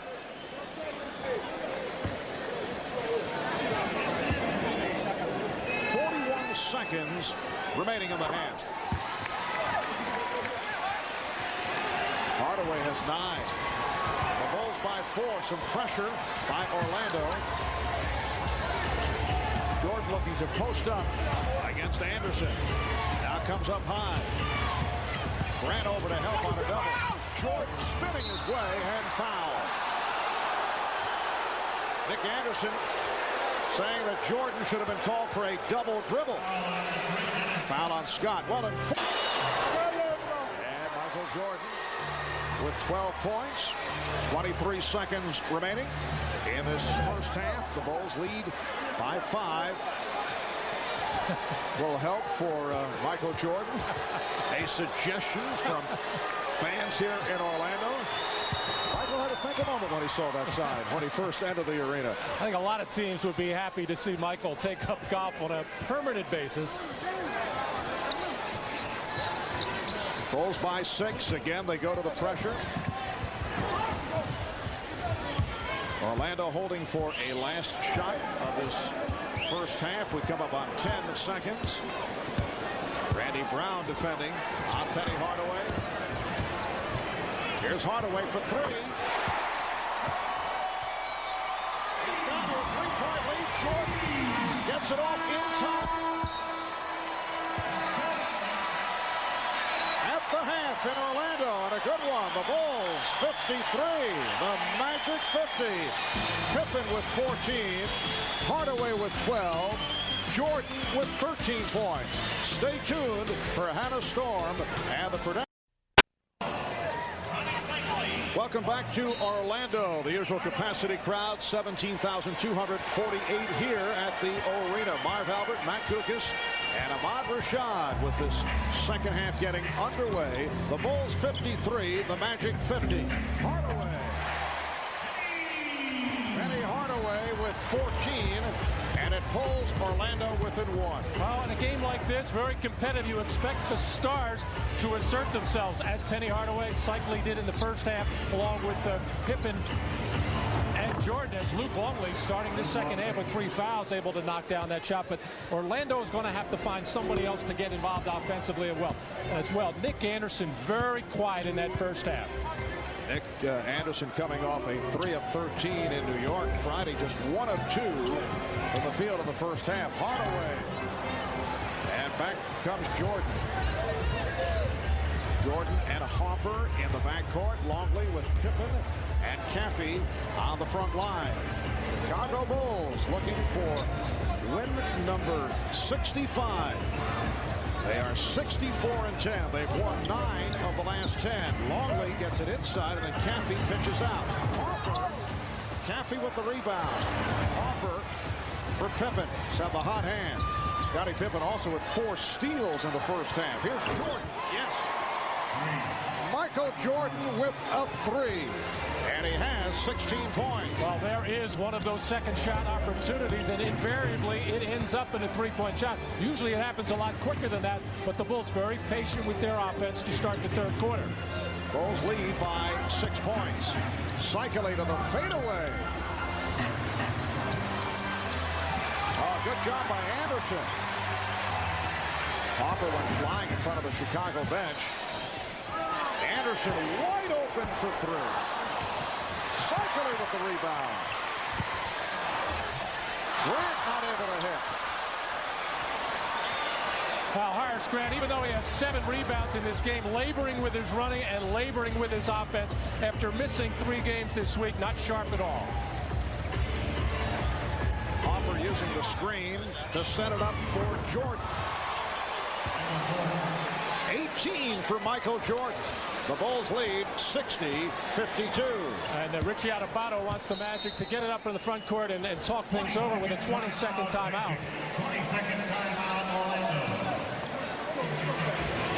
Seconds remaining in the half. Hardaway has 9. The Bulls by 4. Some pressure by Orlando. Jordan looking to post up against Anderson. Now comes up high. Ran over to help on a double. Jordan spinning his way and foul. Nick Anderson saying that Jordan should have been called for a double dribble. Foul on Scott. Well, and Michael Jordan with 12 points. 23 seconds remaining in this first half. The Bulls lead by 5. Will help for Michael Jordan. A suggestion from fans here in Orlando. Michael had to think a moment when he saw that sign when he first entered the arena. I think a lot of teams would be happy to see Michael take up golf on a permanent basis. Bulls by 6. Again, they go to the pressure. Orlando holding for a last shot of this first half. We come up on 10 seconds. Randy Brown defending on Penny Hardaway. Here's Hardaway for 3. He's down to a 3-point lead. Jordan gets it off in time. At the half in Orlando, and a good one. The Bulls 53. The Magic 50. Pippen with 14. Hardaway with 12. Jordan with 13 points. Stay tuned for Hannah Storm and the production. Welcome back to Orlando. The usual capacity crowd, 17,248 here at the arena. Marv Albert, Matt Kukas, and Ahmad Rashad with this second half getting underway. The Bulls 53, the Magic 50. Hardaway. Penny Hardaway with 14. And it pulls Orlando within 1. Well, in a game like this, very competitive, you expect the stars to assert themselves, as Penny Hardaway, Seikaly did in the first half, along with Pippen and Jordan as Luke Longley starting this second half with 3 fouls, able to knock down that shot. But Orlando is going to have to find somebody else to get involved offensively as well. Nick Anderson very quiet in that first half. Nick Anderson coming off a 3 of 13 in New York Friday, just 1 of 2 from the field in the first half. Hardaway, and back comes Jordan. Jordan and Harper in the backcourt. Longley with Pippen and Caffey on the front line. Chicago Bulls looking for win number 65. They are 64-10. They've won 9 of the last 10. Longley gets it inside, and then Caffey pitches out. Harper, Caffey with the rebound. Harper for Pippen. He's had the hot hand. Scottie Pippen also with 4 steals in the first half. Here's Jordan. Yes. Michael Jordan with a 3. And he has 16 points. Well, there is one of those second shot opportunities, and invariably it ends up in a 3-point shot. Usually it happens a lot quicker than that, but the Bulls very patient with their offense to start the third quarter. Bulls lead by 6 points. Seikaly to the fadeaway. Oh, good job by Anderson. Harper went flying in front of the Chicago bench. Anderson wide open for 3. Seikaly with the rebound. Grant not able to hit. Well, Horace Grant, even though he has 7 rebounds in this game, laboring with his running and laboring with his offense after missing 3 games this week, not sharp at all. Harper using the screen to set it up for Jordan. 18 for Michael Jordan. The Bulls lead 60-52. And Richie Adubato wants the Magic to get it up in the front court and talk things over with a 20-second timeout. 20-second timeout, Orlando.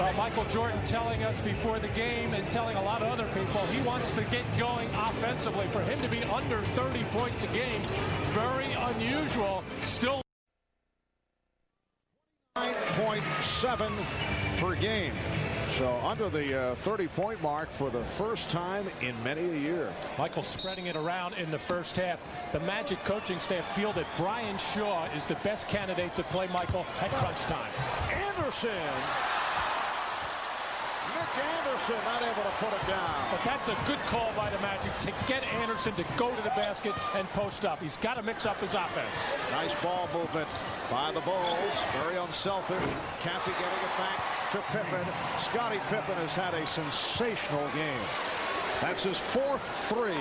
Well, Michael Jordan telling us before the game and telling a lot of other people he wants to get going offensively. For him to be under 30 points a game, very unusual. Still 9.7 per game. So under the 30-point mark for the first time in many a year. Michael spreading it around in the first half. The Magic coaching staff feel that Brian Shaw is the best candidate to play Michael at crunch time. Anderson. Nick Anderson not able to put it down. But that's a good call by the Magic to get Anderson to go to the basket and post up. He's got to mix up his offense. Nice ball movement by the Bulls. Very unselfish. Caffey getting it back to Pippen. Scottie Pippen has had a sensational game. That's his 4th 3.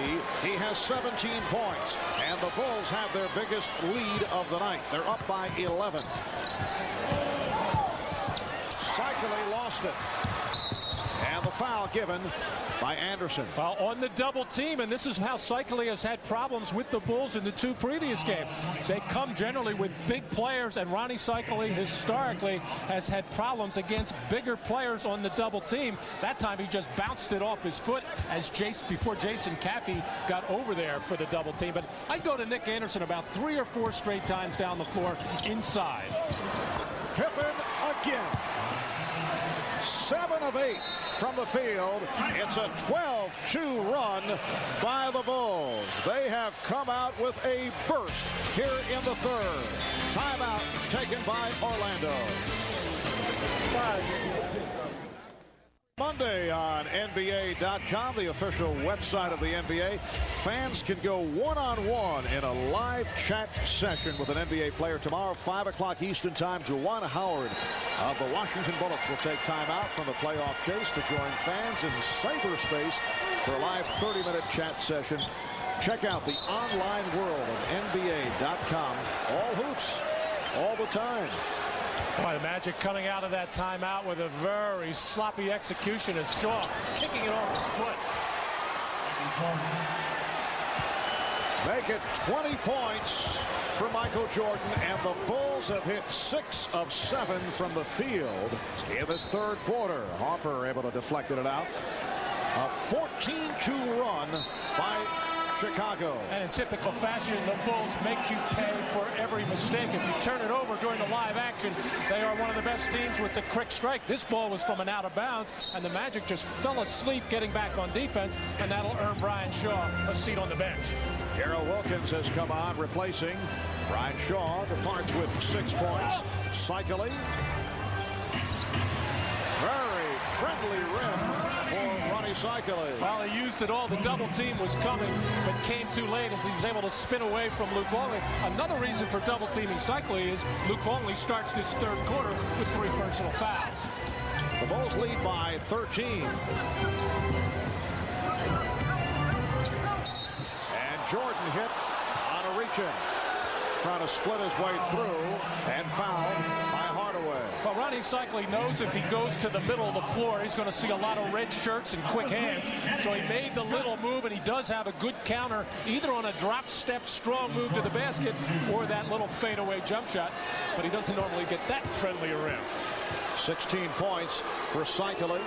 He has 17 points. And the Bulls have their biggest lead of the night. They're up by 11. Seikaly lost it. And the foul given by Anderson. Well, on the double team, and this is how Seikaly has had problems with the Bulls in the 2 previous games. They come generally with big players, and Rony Seikaly historically has had problems against bigger players on the double team. That time he just bounced it off his foot as before Jason Caffey got over there for the double team. But I'd go to Nick Anderson about 3 or 4 straight times down the floor inside. Pippen again. 7 of 8 from the field. It's a 12-2 run by the Bulls. They have come out with a burst here in the third. Timeout taken by Orlando. Monday on NBA.com, the official website of the NBA. Fans can go one-on-one in a live chat session with an NBA player tomorrow, 5 o'clock Eastern Time. Juwan Howard of the Washington Bullets will take time out from the playoff chase to join fans in cyberspace for a live 30-minute chat session. Check out the online world of NBA.com. All hoops, all the time. Boy, the Magic coming out of that timeout with a very sloppy execution as Shaw kicking it off his foot. Make it 20 points for Michael Jordan, and the Bulls have hit 6 of 7 from the field in this third quarter. Harper able to deflect it out. A 14-2 run by Chicago. And in typical fashion, the Bulls make you pay for every mistake. If you turn it over during the live action, they are one of the best teams with the quick strike. This ball was from an out of bounds, and the Magic just fell asleep getting back on defense, and that'll earn Brian Shaw a seat on the bench. Gerald Wilkins has come on, replacing Brian Shaw. Departs with 6 points. Seikaly. Very friendly rim for Rony Seikaly. Well, he used it all. The double team was coming, but came too late as he was able to spin away from Luke Longley. Another reason for double teaming Seikaly is Luke Longley starts this third quarter with 3 personal fouls. The Bulls lead by 13. And Jordan hit on a reach-in. Trying to split his way through and fouled by Hardaway. Well, Rony Seikaly knows if he goes to the middle of the floor, he's going to see a lot of red shirts and quick hands. So he made the little move, and he does have a good counter, either on a drop step, strong move to the basket, or that little fadeaway jump shot. But he doesn't normally get that friendly a rim. 16 points for Seikaly.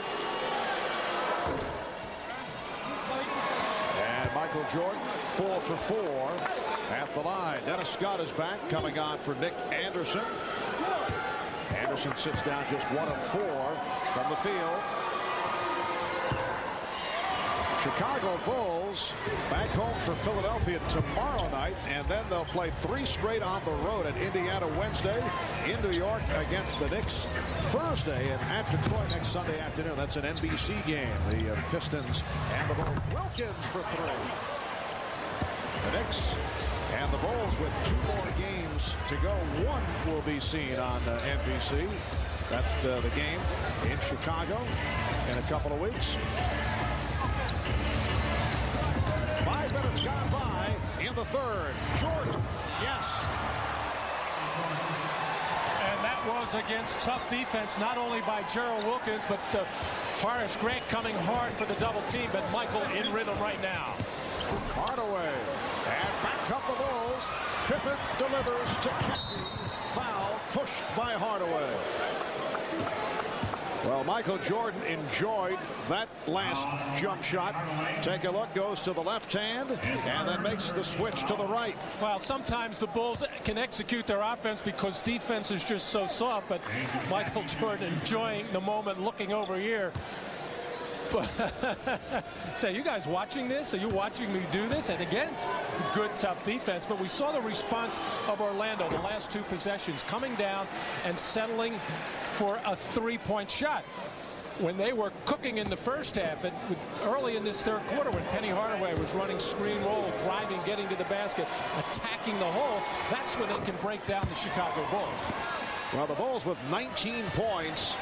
And Michael Jordan, 4 for 4 at the line. Dennis Scott is back, coming on for Nick Anderson. Anderson sits down just 1 of 4 from the field. Chicago Bulls back home for Philadelphia tomorrow night, and then they'll play 3 straight on the road at Indiana Wednesday, in New York against the Knicks Thursday, and at Detroit next Sunday afternoon. That's an NBC game. The Pistons and the Bulls. Wilkins for 3. The Knicks and the Bulls with 2 more games to go. One will be seen on NBC. That's the game in Chicago in a couple of weeks. 5 minutes gone by in the third. Jordan, yes. And that was against tough defense, not only by Gerald Wilkins, but Horace Grant coming hard for the double team, but Michael in rhythm right now. Hardaway, and back come the Bulls. Pippen delivers to Cassie. Foul pushed by Hardaway. Well, Michael Jordan enjoyed that last jump shot. Take a look, goes to the left hand, and then makes the switch to the right. Well, sometimes the Bulls can execute their offense because defense is just so soft, but Michael Jordan enjoying the moment, looking over here. Say, you guys watching this? Are you watching me do this? And again, good, tough defense. But we saw the response of Orlando the last 2 possessions, coming down and settling for a 3-point shot. When they were cooking in the first half, and early in this third quarter, when Penny Hardaway was running screen roll, driving, getting to the basket, attacking the hole, that's when they can break down the Chicago Bulls. Well, the Bulls with 19 points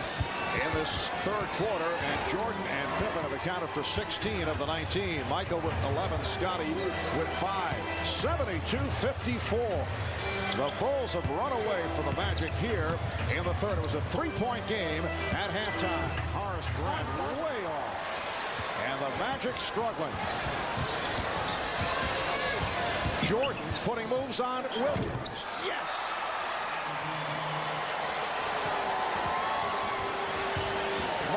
in this third quarter, and Jordan and Pippen have accounted for 16 of the 19. Michael with 11, Scotty with 5. 72-54. The Bulls have run away from the Magic here in the third. It was a 3-point game at halftime. Horace Grant way off, and the Magic struggling. Jordan putting moves on Wilkins. Yes.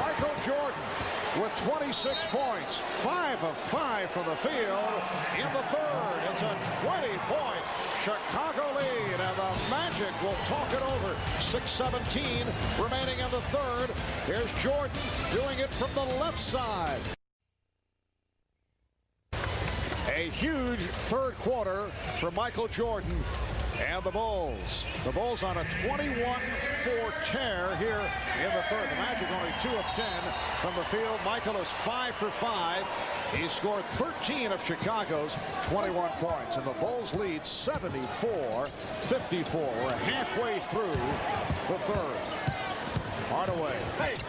Michael Jordan with 26 points, 5 of 5 from the field in the third. It's a 20-point Chicago lead, and the Magic will talk it over. 6:17 remaining in the third. Here's Jordan doing it from the left side. A huge third quarter for Michael Jordan and the Bulls. The Bulls on a 21-4 tear here in the third. The Magic only 2 of 10 from the field. Michael is 5 for 5. He scored 13 of Chicago's 21 points. And the Bulls lead 74-54. We're halfway through the third. Hardaway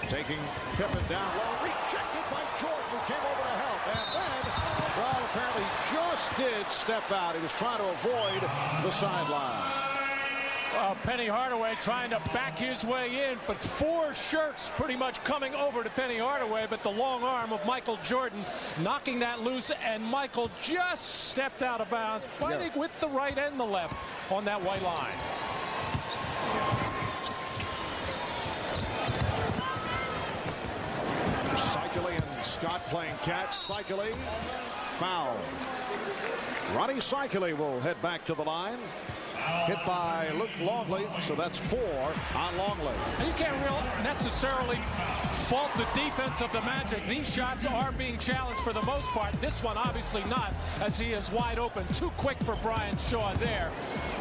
taking Pippen down low. Rejected by Jordan, who came over to help. And then, well, apparently just did step out. He was trying to avoid the sideline. Penny Hardaway trying to back his way in, but 4 shirts pretty much coming over to Penny Hardaway, but the long arm of Michael Jordan knocking that loose, and Michael just stepped out of bounds, fighting with the right and the left on that white line. Seikaly and Scott playing catch. Seikaly foul. Rony Seikaly will head back to the line. Hit by Luke Longley, so that's 4 on Longley. And you can't necessarily fault the defense of the Magic. These shots are being challenged for the most part. This one obviously not, as he is wide open. Too quick for Brian Shaw there.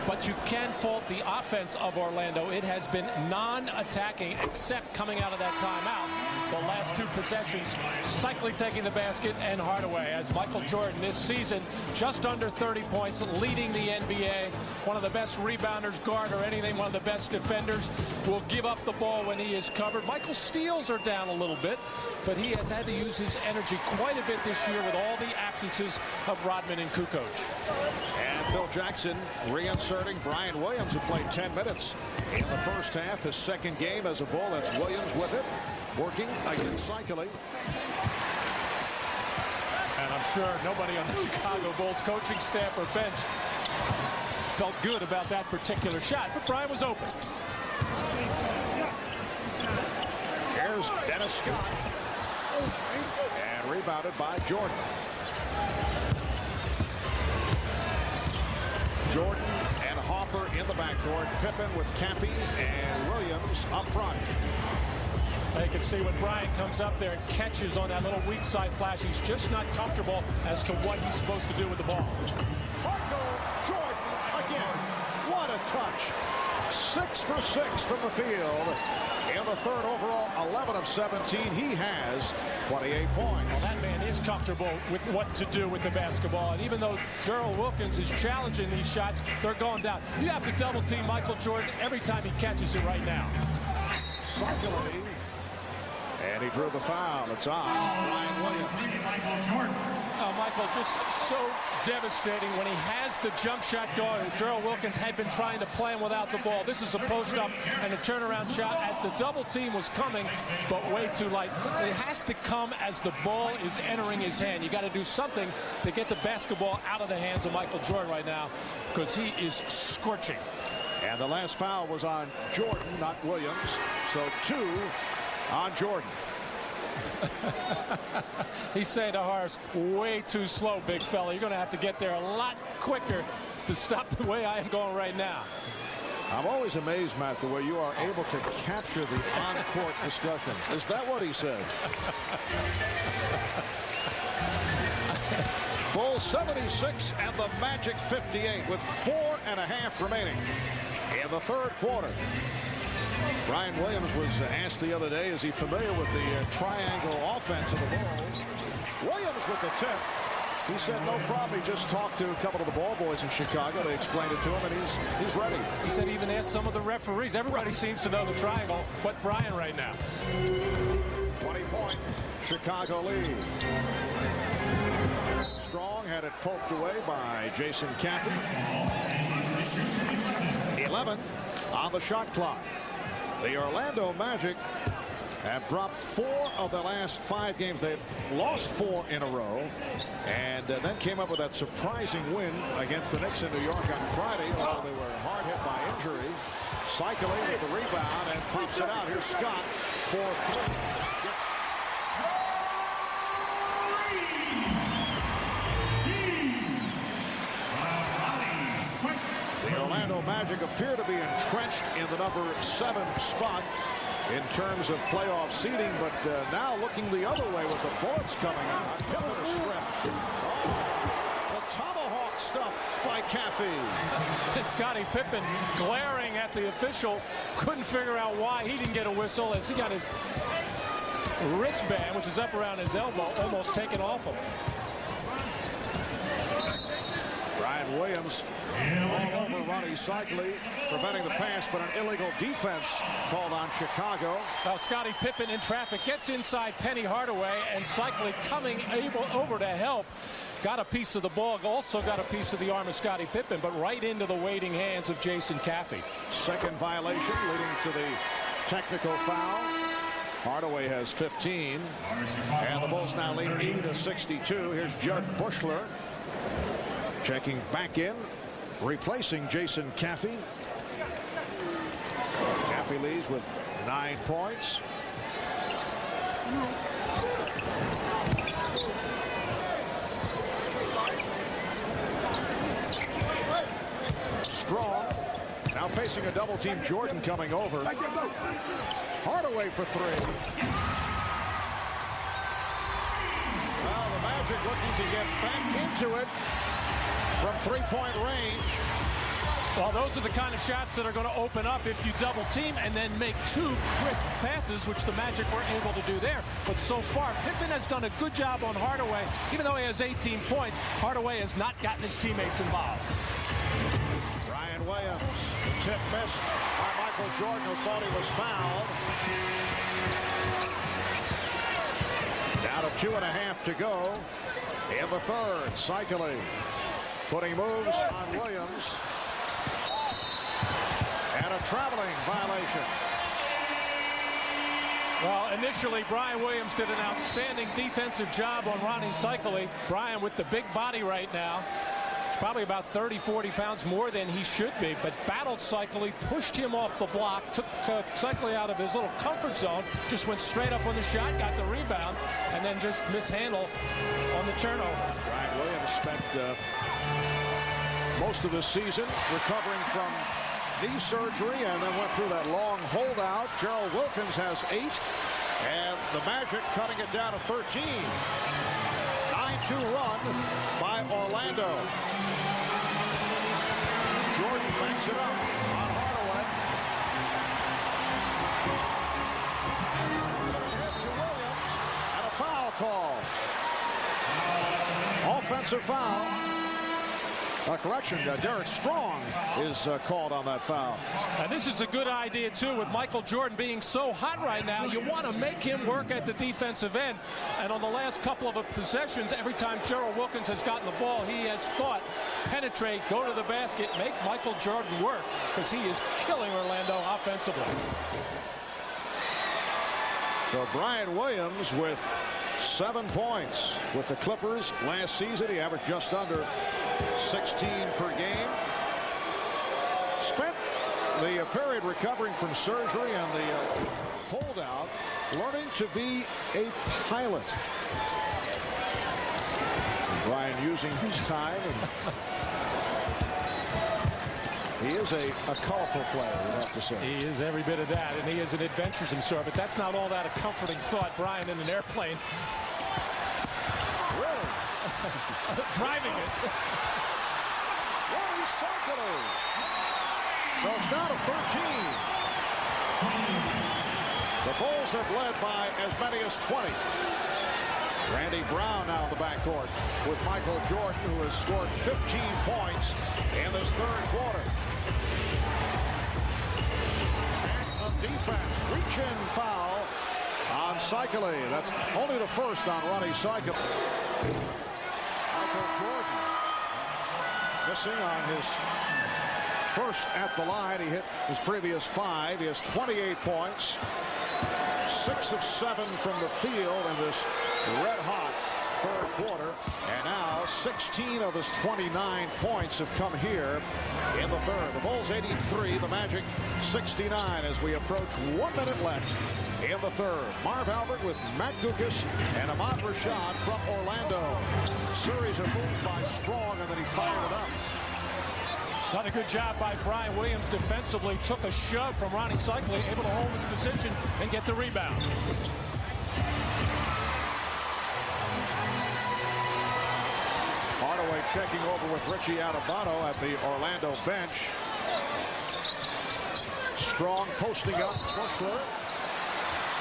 But you can fault the offense of Orlando. It has been non-attacking, except coming out of that timeout. The last 2 possessions, Seikaly taking the basket and Hardaway, as Michael Jordan this season just under 30 points, leading the NBA. One of the best rebounders, guard, or anything, one of the best defenders, will give up the ball when he is covered. Michael's steals are down a little bit, but he has had to use his energy quite a bit this year with all the absences of Rodman and Kukoc. And Phil Jackson reinserting Brian Williams, who played 10 minutes in the first half. His second game as a Bull. That's Williams with it, working against Seikaly. And I'm sure nobody on the Chicago Bulls coaching staff or bench felt good about that particular shot, but Brian was open. Here's Dennis Scott. And rebounded by Jordan. Jordan and Harper in the backcourt. Pippen with Caffey and Williams up front. You can see when Brian comes up there and catches on that little weak side flash, he's just not comfortable as to what he's supposed to do with the ball. Michael Jordan again. What a touch. 6 for 6 from the field. In the third overall, 11 of 17. He has 28 points. Well, that man is comfortable with what to do with the basketball. And even though Gerald Wilkins is challenging these shots, they're going down. You have to double team Michael Jordan every time he catches it right now. Seikaly. And he drew the foul. It's on Brian Williams. Michael, just so devastating when he has the jump shot going. Gerald Wilkins had been trying to play him without the ball. This is a post-up and a turnaround shot as the double team was coming, but way too light. It has to come as the ball is entering his hand. You got to do something to get the basketball out of the hands of Michael Jordan right now, because he is scorching. And the last foul was on Jordan, not Williams. So 2 on Jordan. He's saying to Horace, way too slow, big fella. You're going to have to get there a lot quicker to stop the way I am going right now. I'm always amazed, Matt, the way you are able to capture the on-court discussion. Is that what he said? Bulls 76 and the Magic 58 with 4.5 remaining in the third quarter. Brian Williams was asked the other day, is he familiar with the triangle offense of the Bulls? Williams with the tip. He said no problem. He just talked to a couple of the ball boys in Chicago. They explained it to him, and he's ready. He said he even asked some of the referees. Everybody seems to know the triangle, but Brian right now. 20-point Chicago lead. Strong had it poked away by Jason Caffey. 11 on the shot clock. The Orlando Magic have dropped 4 of the last 5 games. They've lost 4 in a row, and then came up with that surprising win against the Knicks in New York on Friday, although they were hard hit by injury. Seikaly with the rebound and pops it out. Here's Scott for 3. The Orlando Magic appear to be entrenched in the number 7 spot in terms of playoff seeding, but now looking the other way with the bullets coming out. Pippen a strip. Oh, the tomahawk stuff by Caffey. And Scottie Pippen glaring at the official, couldn't figure out why he didn't get a whistle, as he got his wristband, which is up around his elbow, almost taken off him. Brian Williams all over Rony Seikaly, preventing the pass, but an illegal defense called on Chicago. Now Scottie Pippen in traffic gets inside Penny Hardaway, and Seikaly coming over to help. Got a piece of the ball, also got a piece of the arm of Scottie Pippen, but right into the waiting hands of Jason Caffey. Second violation leading to the technical foul. Hardaway has 15, and the Bulls now lead 80-62. Here's Judd Bushler checking back in, replacing Jason Caffey. Caffey leads with 9 points. strong. Now facing a double team. Jordan coming over. Hardaway for three. Well, the Magic looking to get back into it from three-point range. Well, those are the kind of shots that are going to open up if you double team and then make two crisp passes, which the Magic were able to do there. But so far, Pippen has done a good job on Hardaway. Even though he has 18 points, Hardaway has not gotten his teammates involved. Brian Williams, the tip missed by Michael Jordan, who thought he was fouled. Down to 2.5 to go in the third. Seikaly putting moves on Williams. And a traveling violation. Well, initially, Brian Williams did an outstanding defensive job on Ronnie Seikaly. Brian with the big body right now. Probably about 30, 40 pounds more than he should be, but battled Seikaly, pushed him off the block, took Seikaly out of his little comfort zone, just went straight up on the shot, got the rebound, and then just mishandled on the turnover. Brian Williams spent most of the season recovering from knee surgery and then went through that long holdout. Gerald Wilkins has 8, and the Magic cutting it down to 13. 9-2 run by Orlando. Jordan banks it up on Hardaway. And slips it ahead to Williams, and a foul call. Offensive foul. Correction, Derek Strong is called on that foul. And this is a good idea, too, with Michael Jordan being so hot right now. You want to make him work at the defensive end. And on the last couple of possessions, every time Gerald Wilkins has gotten the ball, he has thought, penetrate, go to the basket, make Michael Jordan work, because he is killing Orlando offensively. So Brian Williams with 7 points with the Clippers last season. He averaged just under 16 per game. Spent the period recovering from surgery and the holdout, learning to be a pilot. Brian using his time. And he is a colorful player, we have to say. He is every bit of that, and he is an adventuresome sort, but that's not all that a comforting thought. Brian in an airplane. Really? Driving it. Rony Seikaly. So it's down to 13. The Bulls have led by as many as 20. Randy Brown now in the backcourt with Michael Jordan, who has scored 15 points in this third quarter. Act of defense, reach-in foul on Seikaly. That's only the first on Ronnie Seikaly. Michael Jordan missing on his first at the line. He hit his previous 5. He has 28 points. 6 of 7 from the field in this red-hot third quarter. And now 16 of his 29 points have come here in the third. The Bulls 83, the Magic 69 as we approach 1 minute left in the third. Marv Albert with Matt Gukas and Ahmad Rashad from Orlando. Series of moves by Strong, and then he fired it up. Not a good job by Brian Williams defensively. Took a shove from Ronnie Seikaly, able to hold his position and get the rebound. Hardaway checking over with Richie Adubato at the Orlando bench. Strong posting up Bushler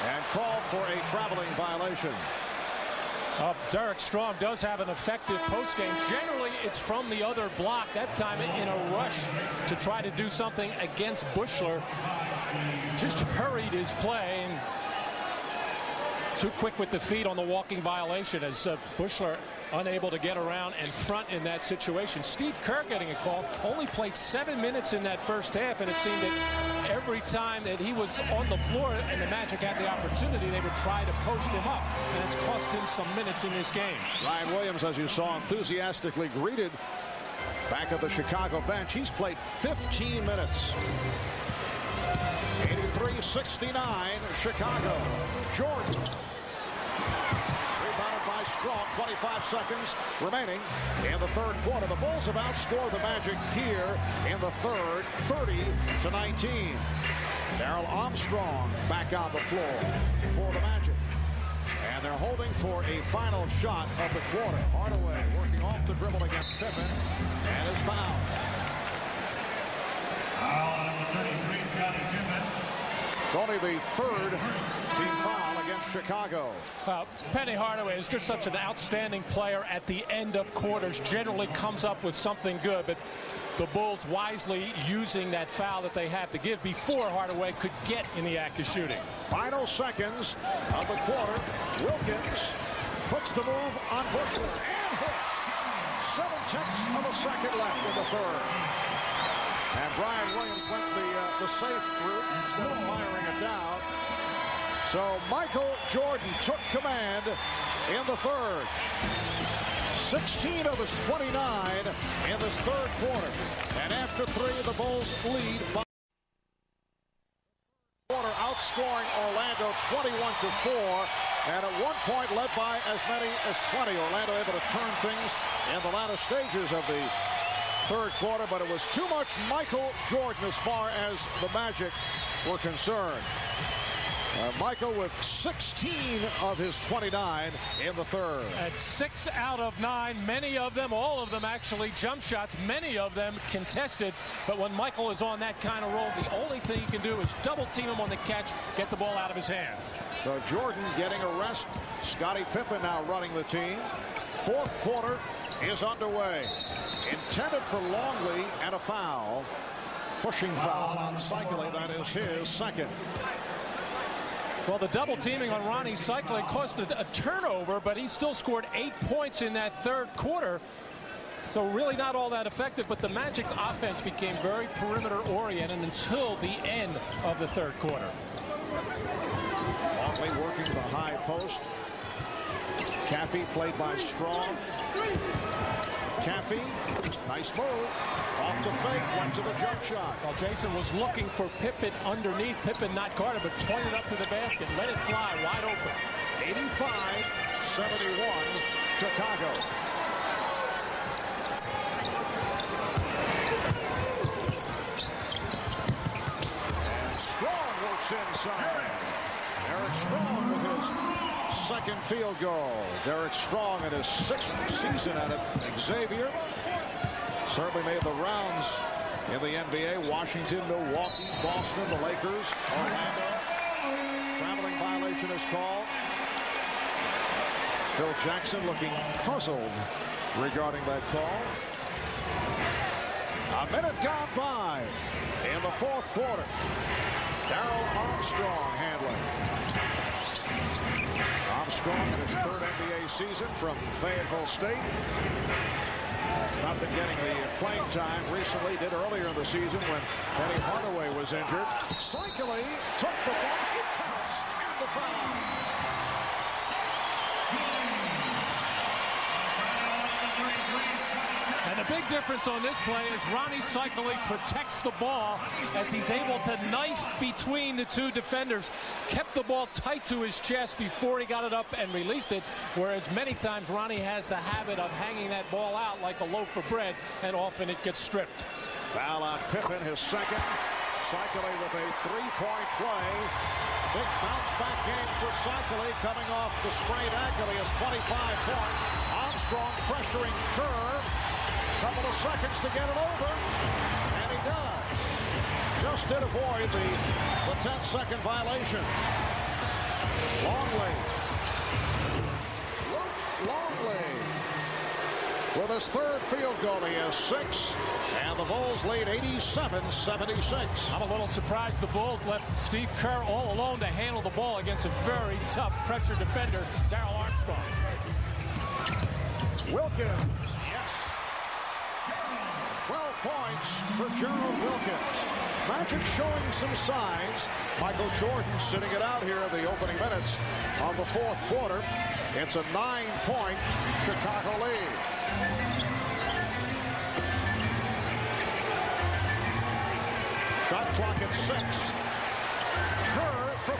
and called for a traveling violation. Derek Strong does have an effective postgame. Generally, it's from the other block. That time in a rush to try to do something against Bushler. Just hurried his play. And too quick with the feet on the walking violation as Bushler unable to get around and front in that situation. Steve Kerr getting a call. Only played 7 minutes in that first half, and it seemed that every time that he was on the floor and the Magic had the opportunity, they would try to post him up, and it's cost him some minutes in this game. Ryan Williams, as you saw, enthusiastically greeted back at the Chicago bench. He's played 15 minutes. 83-69 Chicago. Jordan. rebounded by Strong. 25 seconds remaining in the third quarter. The Bulls have outscored the Magic here in the third, 30-19. Darrell Armstrong back on the floor for the Magic. And they're holding for a final shot of the quarter. Hardaway working off the dribble against Pippen and is fouled. Foul number 33, Scottie Pippen. It's only the third team foul against Chicago. Penny Hardaway is just such an outstanding player at the end of quarters. Generally comes up with something good, but the Bulls wisely using that foul that they have to give before Hardaway could get in the act of shooting. Final seconds of the quarter. Wilkins puts the move on Bushler and hits. 7/10 of a second left in the third. And Brian Williams went the safe route instead of firing it down. So Michael Jordan took command in the third. 16 of his 29 in this third quarter. And after three, the Bulls lead by quarter, outscoring Orlando 21-4. And at one point led by as many as 20. Orlando able to turn things in the latter stages of the third quarter, but it was too much Michael Jordan as far as the Magic were concerned. Michael with 16 of his 29 in the third. At 6 out of 9, many of them, all of them actually jump shots, many of them contested. But when Michael is on that kind of roll, the only thing he can do is double team him on the catch, get the ball out of his hands. So Jordan getting a rest. Scottie Pippen now running the team. Fourth quarter is underway. Intended for Longley and a foul. Pushing foul on Seikaly. That is his second. Well, the double teaming on Rony Seikaly caused a turnover, but he still scored 8 points in that third quarter. So really not all that effective, but the Magic's offense became very perimeter oriented until the end of the third quarter. Longley working the high post. Caffey played by Strong. Caffey, nice move. Off the fake, went to the jump shot. Well, Jason was looking for Pippen underneath. Pippen not guarded, but pointed up to the basket. Let it fly wide open. 85-71, Chicago. And Strong works inside. Eric Strong with his second field goal. Derek Strong in his 6th season at it. Xavier certainly made the rounds in the NBA. Washington, Milwaukee, Boston, the Lakers, Orlando. Traveling violation is called. Phil Jackson looking puzzled regarding that call. A minute gone by in the fourth quarter. Darrell Armstrong handling. Armstrong in his third NBA season from Fayetteville State. Not been getting the playing time recently, did earlier in the season when Penny Hardaway was injured. Seikaly took the ball, it counts, and the foul. And the big difference on this play is Rony Seikaly protects the ball as he's able to knife between the two defenders. Kept the ball tight to his chest before he got it up and released it, whereas many times Rony has the habit of hanging that ball out like a loaf of bread, and often it gets stripped. Foul on Pippen, his second. Seikaly with a three-point play. Big bounce-back game for Seikaly coming off the sprained ankle. He has 25 points. Armstrong pressuring Curve. Couple of seconds to get it over, and he does. Just did avoid the 10-second violation. Longley with his third field goal. He has 6, and the Bulls lead 87-76. I'm a little surprised the Bulls left Steve Kerr all alone to handle the ball against a very tough pressure defender, Darrell Armstrong. Wilkins. 12 points for Gerald Wilkins. Magic showing some signs. Michael Jordan sitting it out here in the opening minutes of the fourth quarter. It's a 9-point Chicago lead. Shot clock at 6. Kerr for 3.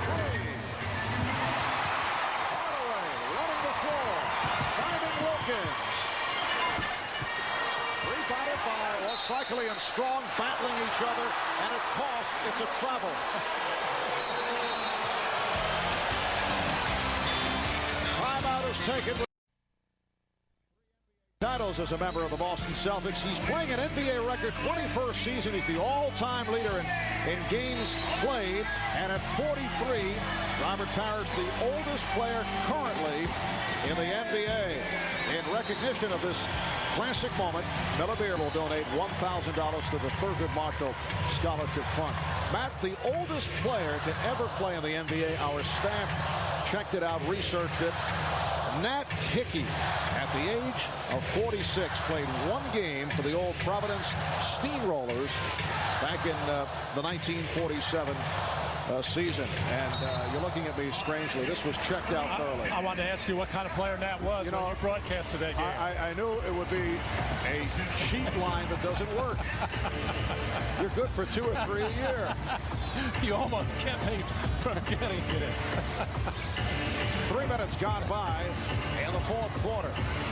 Hardaway running the floor. Wilkins. Rebounded by Seikaly and Strong battling each other, and it cost. It's a travel. Timeout is taken. Titles as a member of the Boston Celtics. He's playing an NBA record 21st season. He's the all-time leader in games played. And at 43, Robert Parrish, the oldest player currently in the NBA. In recognition of this classic moment, Miller Beer will donate $1,000 to the Thurgood Marshall Scholarship Fund. Matt, the oldest player to ever play in the NBA. Our staff checked it out, researched it. Nat Hickey, at the age of 46, played one game for the old Providence Steamrollers back in the 1947 season. And you're looking at me strangely. This was checked out thoroughly. I wanted to ask you what kind of player Nat was when you broadcasted that game. I knew it would be a cheat line that doesn't work. You're good for 2 or 3 a year. You almost kept me from getting it. 3 minutes gone by in the fourth quarter.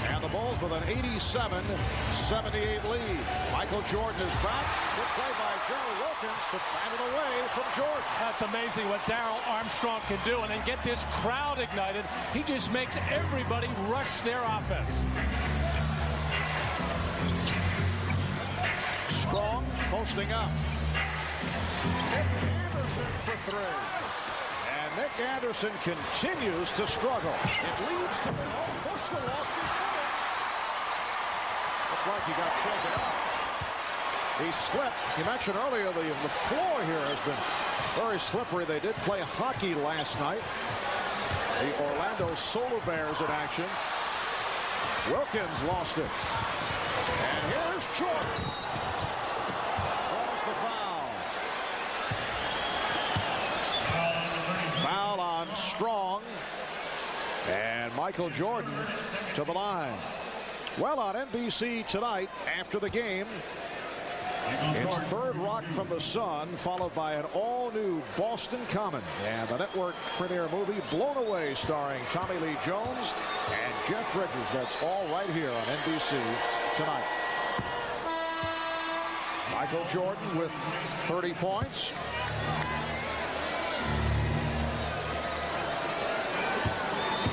And the Bulls with an 87-78 lead. Michael Jordan is back. Good play by Gerald Wilkins to bat it away from Jordan. That's amazing what Darrell Armstrong can do, and then get this crowd ignited. He just makes everybody rush their offense. Strong posting up. Nick Anderson for 3. Nick Anderson continues to struggle. It leads to the push that lost his foot. Looks like he got shaken up. He slipped. You mentioned earlier the floor here has been very slippery. They did play hockey last night. The Orlando Solar Bears in action. Wilkins lost it. And here's Jordan. Draws the foul. Foul on Strong, and Michael Jordan to the line. Well, on NBC tonight after the game, it's Third Rock from the Sun, followed by an all-new Boston Common and the network premiere movie Blown Away, starring Tommy Lee Jones and Jeff Bridges. That's all right here on NBC tonight. Michael Jordan with 30 points.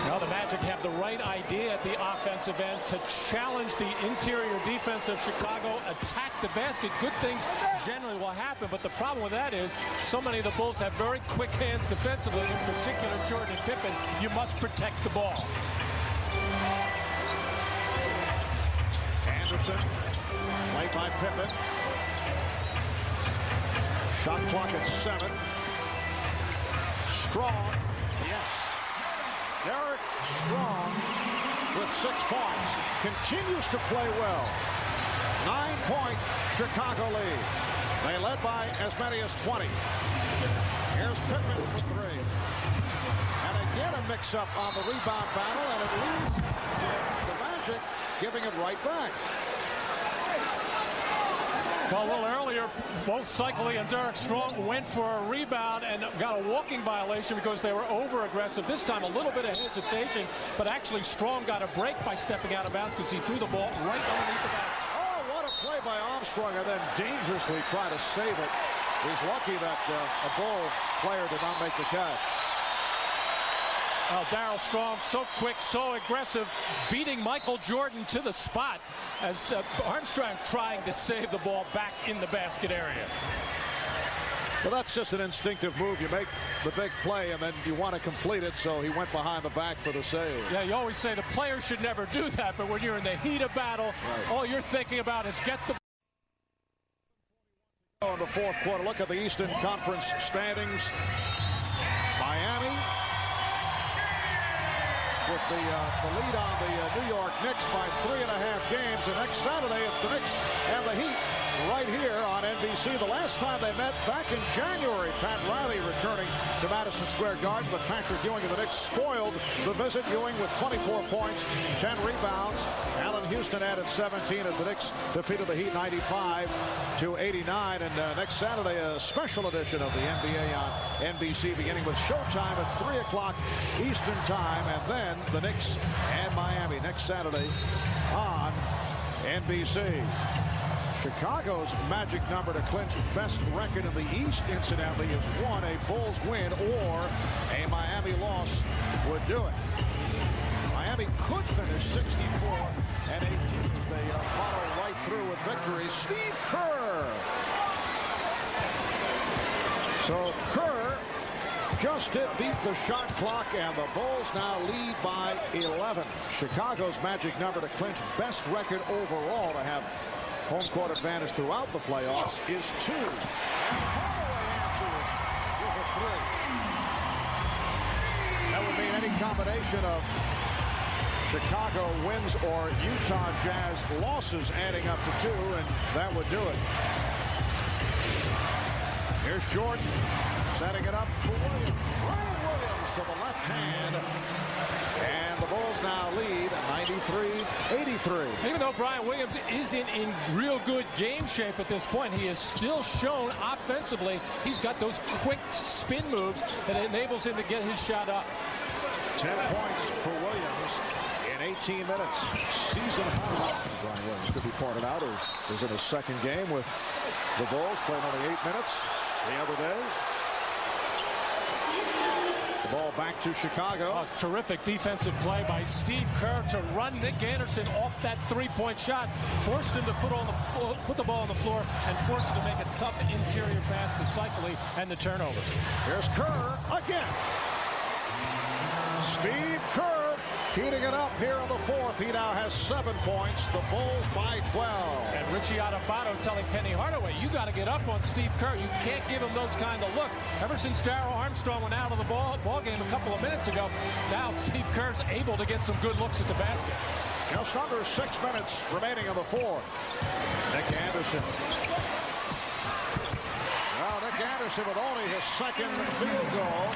Well, the Magic have the right idea at the offensive end to challenge the interior defense of Chicago, attack the basket. Good things generally will happen, but the problem with that is so many of the Bulls have very quick hands defensively, in particular Jordan and Pippen. You must protect the ball. Anderson, played by Pippen. Shot clock at 7. Strong, yes. Derek Strong with 6 points. Continues to play well. 9-point Chicago lead. They led by as many as 20. Here's Pippen for 3. And again a mix-up on the rebound battle, and it leads the Magic giving it right back. Well, a little earlier, both Seikaly and Derek Strong went for a rebound and got a walking violation because they were over-aggressive. This time, a little bit of hesitation, but actually Strong got a break by stepping out of bounds because he threw the ball right underneath the basket. Oh, what a play by Armstrong, and then dangerously try to save it. He's lucky that a Bull player did not make the catch. Darrell Strong, so quick, so aggressive, beating Michael Jordan to the spot as Armstrong trying to save the ball back in the basket area. Well, that's just an instinctive move. You make the big play, and then you want to complete it, so he went behind the back for the save. Yeah, you always say the player should never do that, but when you're in the heat of battle, all you're thinking about is get the ball. In the fourth quarter, look at the Eastern Conference standings. Miami with the lead on the New York Knicks by 3.5 games. And next Saturday, it's the Knicks and the Heat right here on NBC. The last time they met back in January, Pat Riley returning to Madison Square Garden, but Patrick Ewing and the Knicks spoiled the visit. Ewing with 24 points, 10 rebounds. Allen Houston added 17 as the Knicks defeated the Heat 95-89. And next Saturday, a special edition of the NBA on NBC, beginning with showtime at 3 o'clock Eastern Time, and then the Knicks and Miami next Saturday on NBC. Chicago's magic number to clinch best record in the East, incidentally, is 1. A Bulls win or a Miami loss would do it. Miami could finish 64-18 if they follow right through with victory. Steve Kerr. So Kerr just beat the shot clock, and the Bulls now lead by 11. Chicago's magic number to clinch best record overall to have home court advantage throughout the playoffs is 2. And Hardaway answers with a 3. That would mean any combination of Chicago wins or Utah Jazz losses adding up to 2, and that would do it. Here's Jordan setting it up for Williams. Brian Williams to the left hand. And the Bulls now lead 93-83. Even though Brian Williams isn't in real good game shape at this point, he has still shown offensively he's got those quick spin moves that enables him to get his shot up. 10 points for Williams in 18 minutes. Season high. Brian Williams could be pointed out is in his second game with the Bulls, playing only 8 minutes the other day. The ball back to Chicago. A terrific defensive play by Steve Kerr to run Nick Anderson off that three-point shot. Forced him to put the ball on the floor and forced him to make a tough interior pass to Seikaly and the turnover. Here's Kerr again. Steve Kerr heating it up here in the fourth. He now has 7 points. The Bulls by 12. And Richie Adubato telling Penny Hardaway, you got to get up on Steve Kerr. You can't give him those kind of looks. Ever since Darrell Armstrong went out of the ball game a couple of minutes ago, now Steve Kerr's able to get some good looks at the basket. Just under 6 minutes remaining in the fourth. Nick Anderson. Well, Nick Anderson with only his second field goal.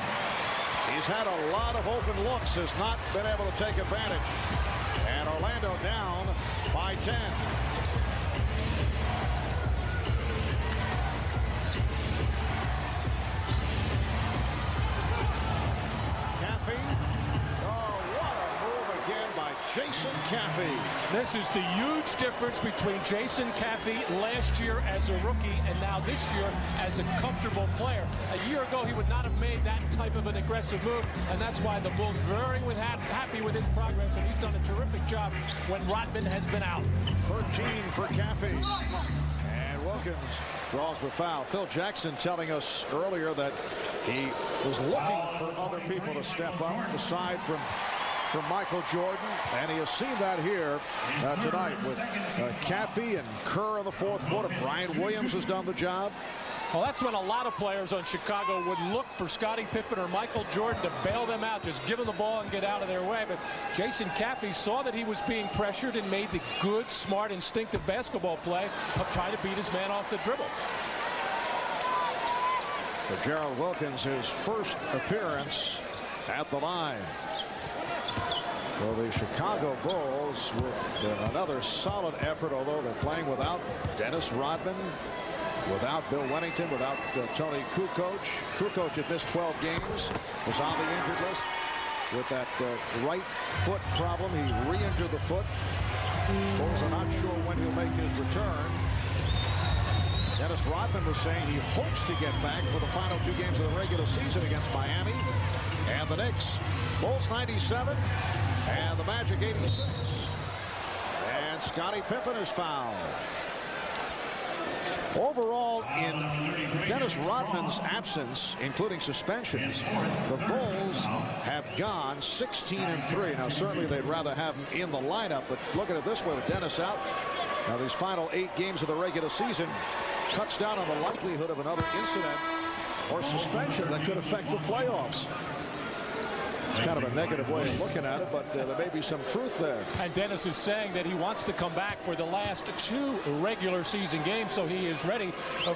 He's had a lot of open looks, has not been able to take advantage. And Orlando down by 10. Jason Caffey. This is the huge difference between Jason Caffey last year as a rookie and now this year as a comfortable player. A year ago, he would not have made that type of an aggressive move, and that's why the Bulls very happy with his progress, and he's done a terrific job when Rodman has been out. 13 for Caffey. And Wilkins draws the foul. Phil Jackson telling us earlier that he was looking for other people to step up aside from Michael Jordan, and he has seen that here tonight with Caffey and Kerr in the fourth quarter. Brian Williams has done the job. Well, that's when a lot of players on Chicago would look for Scottie Pippen or Michael Jordan to bail them out, just give them the ball and get out of their way. But Jason Caffey saw that he was being pressured and made the good, smart, instinctive basketball play of trying to beat his man off the dribble. For Gerald Wilkins, his first appearance at the line. So the Chicago Bulls with another solid effort, although they're playing without Dennis Rodman, without Bill Wennington, without Tony Kukoc. Kukoc had missed 12 games, was on the injured list with that right foot problem. He re-injured the foot. Bulls are not sure when he'll make his return. Dennis Rodman was saying he hopes to get back for the final 2 games of the regular season against Miami and the Knicks. Bulls 97 and the Magic 86. And Scottie Pippen is fouled. Overall, in Dennis Rodman's absence, including suspensions, the Bulls have gone 16-3. Now, certainly they'd rather have him in the lineup, but look at it this way: with Dennis out, now these final 8 games of the regular season cuts down on the likelihood of another incident or suspension that could affect the playoffs. It's kind of a negative way of looking at it, but there may be some truth there. And Dennis is saying that he wants to come back for the last 2 regular season games, so he is ready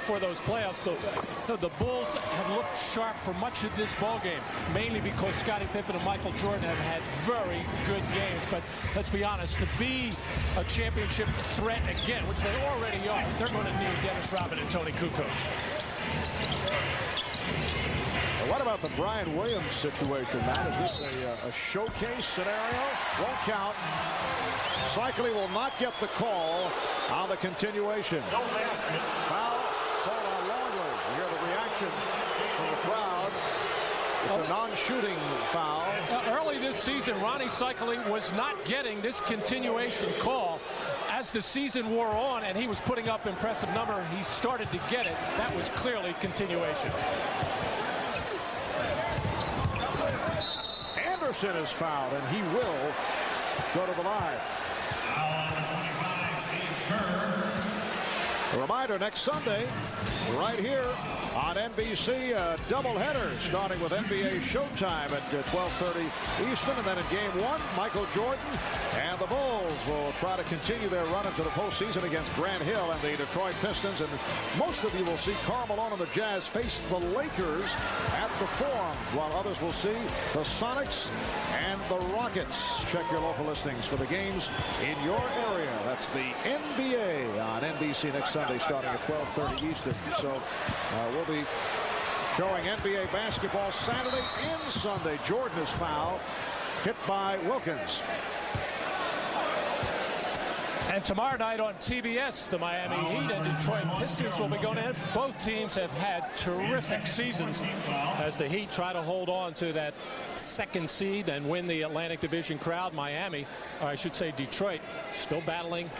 for those playoffs. The Bulls have looked sharp for much of this ball game, mainly because Scottie Pippen and Michael Jordan have had very good games. But let's be honest, to be a championship threat again, which they already are, they're going to need Dennis Rodman and Tony Kukoc. What about the Brian Williams situation, Matt? Is this a showcase scenario? Won't count. Seikaly will not get the call on the continuation. Foul called on Longley. You hear the reaction from the crowd. It's a non-shooting foul. Early this season, Ronnie Seikaly was not getting this continuation call. As the season wore on and he was putting up impressive number, he started to get it. That was clearly continuation. Anderson is fouled, and he will go to the line. Foul number 25, Steve Kerr. A reminder, next Sunday, right here on NBC, a doubleheader starting with NBA Showtime at 12:30 Eastern. And then in Game 1, Michael Jordan and the Bulls will try to continue their run into the postseason against Grant Hill and the Detroit Pistons. And most of you will see Karl Malone and the Jazz face the Lakers at the Forum, while others will see the Sonics and the Rockets. Check your local listings for the games in your area. That's the NBA on NBC next Sunday starting at 12:30 Eastern. So we'll be showing NBA basketball Saturday and Sunday. Jordan is fouled, hit by Wilkins. And tomorrow night on TBS, the Miami Heat and Detroit Pistons will be going in. Both teams have had terrific seasons as the Heat try to hold on to that second seed and win the Atlantic Division crowd. Miami, or I should say Detroit, still battling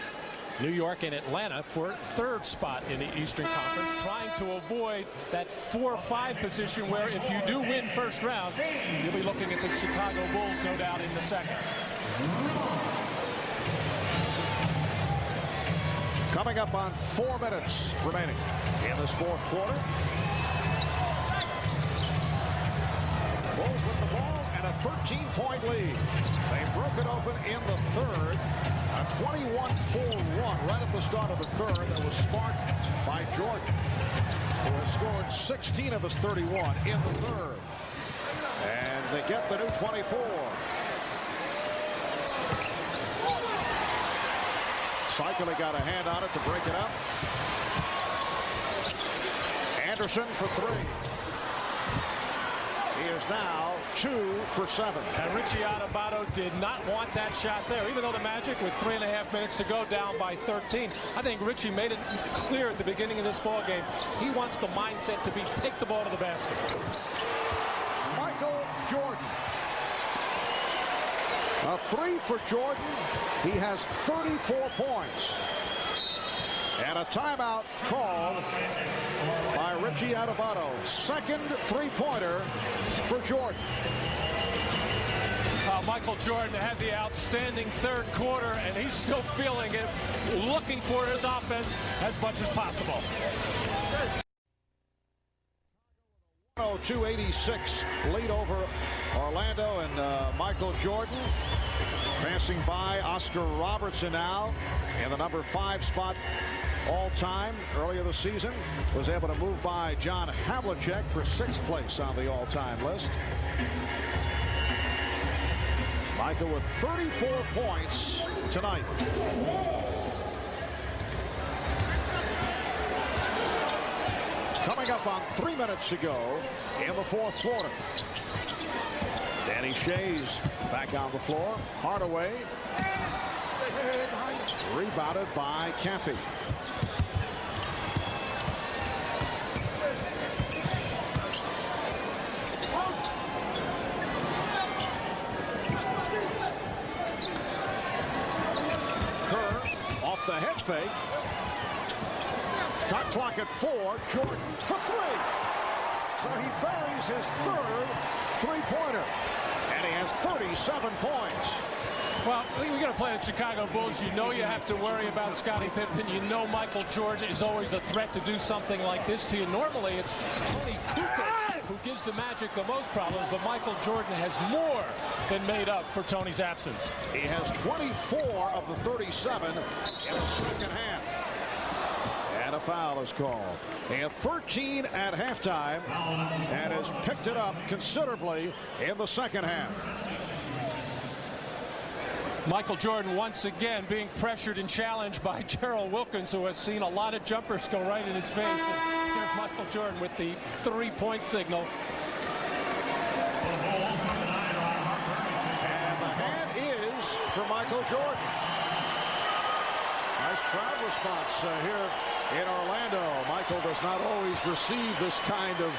New York and Atlanta for third spot in the Eastern Conference, trying to avoid that 4-5 position where if you do win first round, you'll be looking at the Chicago Bulls, no doubt, in the second. Coming up on 4 minutes remaining in this fourth quarter. Bulls with the ball and a 13-point lead. They broke it open in the third. A 21-4 run right at the start of the third that was sparked by Jordan, who has scored 16 of his 31 in the third. And they get the new 24. Seikaly got a hand on it to break it up. Anderson for 3. He is now 2 for 7. And Richie Adubato did not want that shot there, even though the Magic, with 3.5 minutes to go, down by 13. I think Richie made it clear at the beginning of this ball game. He wants the mindset to be take the ball to the basket. Michael Jordan. A 3 for Jordan. He has 34 points. And a timeout called by Richie Adubato. Second three-pointer for Jordan. Michael Jordan had the outstanding third quarter, and he's still feeling it, looking for his offense as much as possible. 102-86 lead over Orlando, and Michael Jordan passing by Oscar Robertson now in the number 5 spot all time. Earlier this season was able to move by John Havlicek for 6th place on the all-time list. Michael with 34 points tonight. Coming up on 3 minutes to go in the fourth quarter. Danny Shayes back on the floor. Hardaway rebounded by Caffey. Kerr off the head fake. Shot clock at 4. Jordan for 3. So he buries his third three-pointer. And he has 37 points. Well, we're going to play the Chicago Bulls. You know you have to worry about Scottie Pippen. You know Michael Jordan is always a threat to do something like this to you. Normally, it's Tony Kukoc who gives the Magic the most problems, but Michael Jordan has more than made up for Tony's absence. He has 24 of the 37 in the second half. And a foul is called. He had 13 at halftime and has picked it up considerably in the second half. Michael Jordan once again being pressured and challenged by Gerald Wilkins, who has seen a lot of jumpers go right in his face. And here's Michael Jordan with the three-point signal. And the hand is for Michael Jordan. Nice crowd response here in Orlando. Michael does not always receive this kind of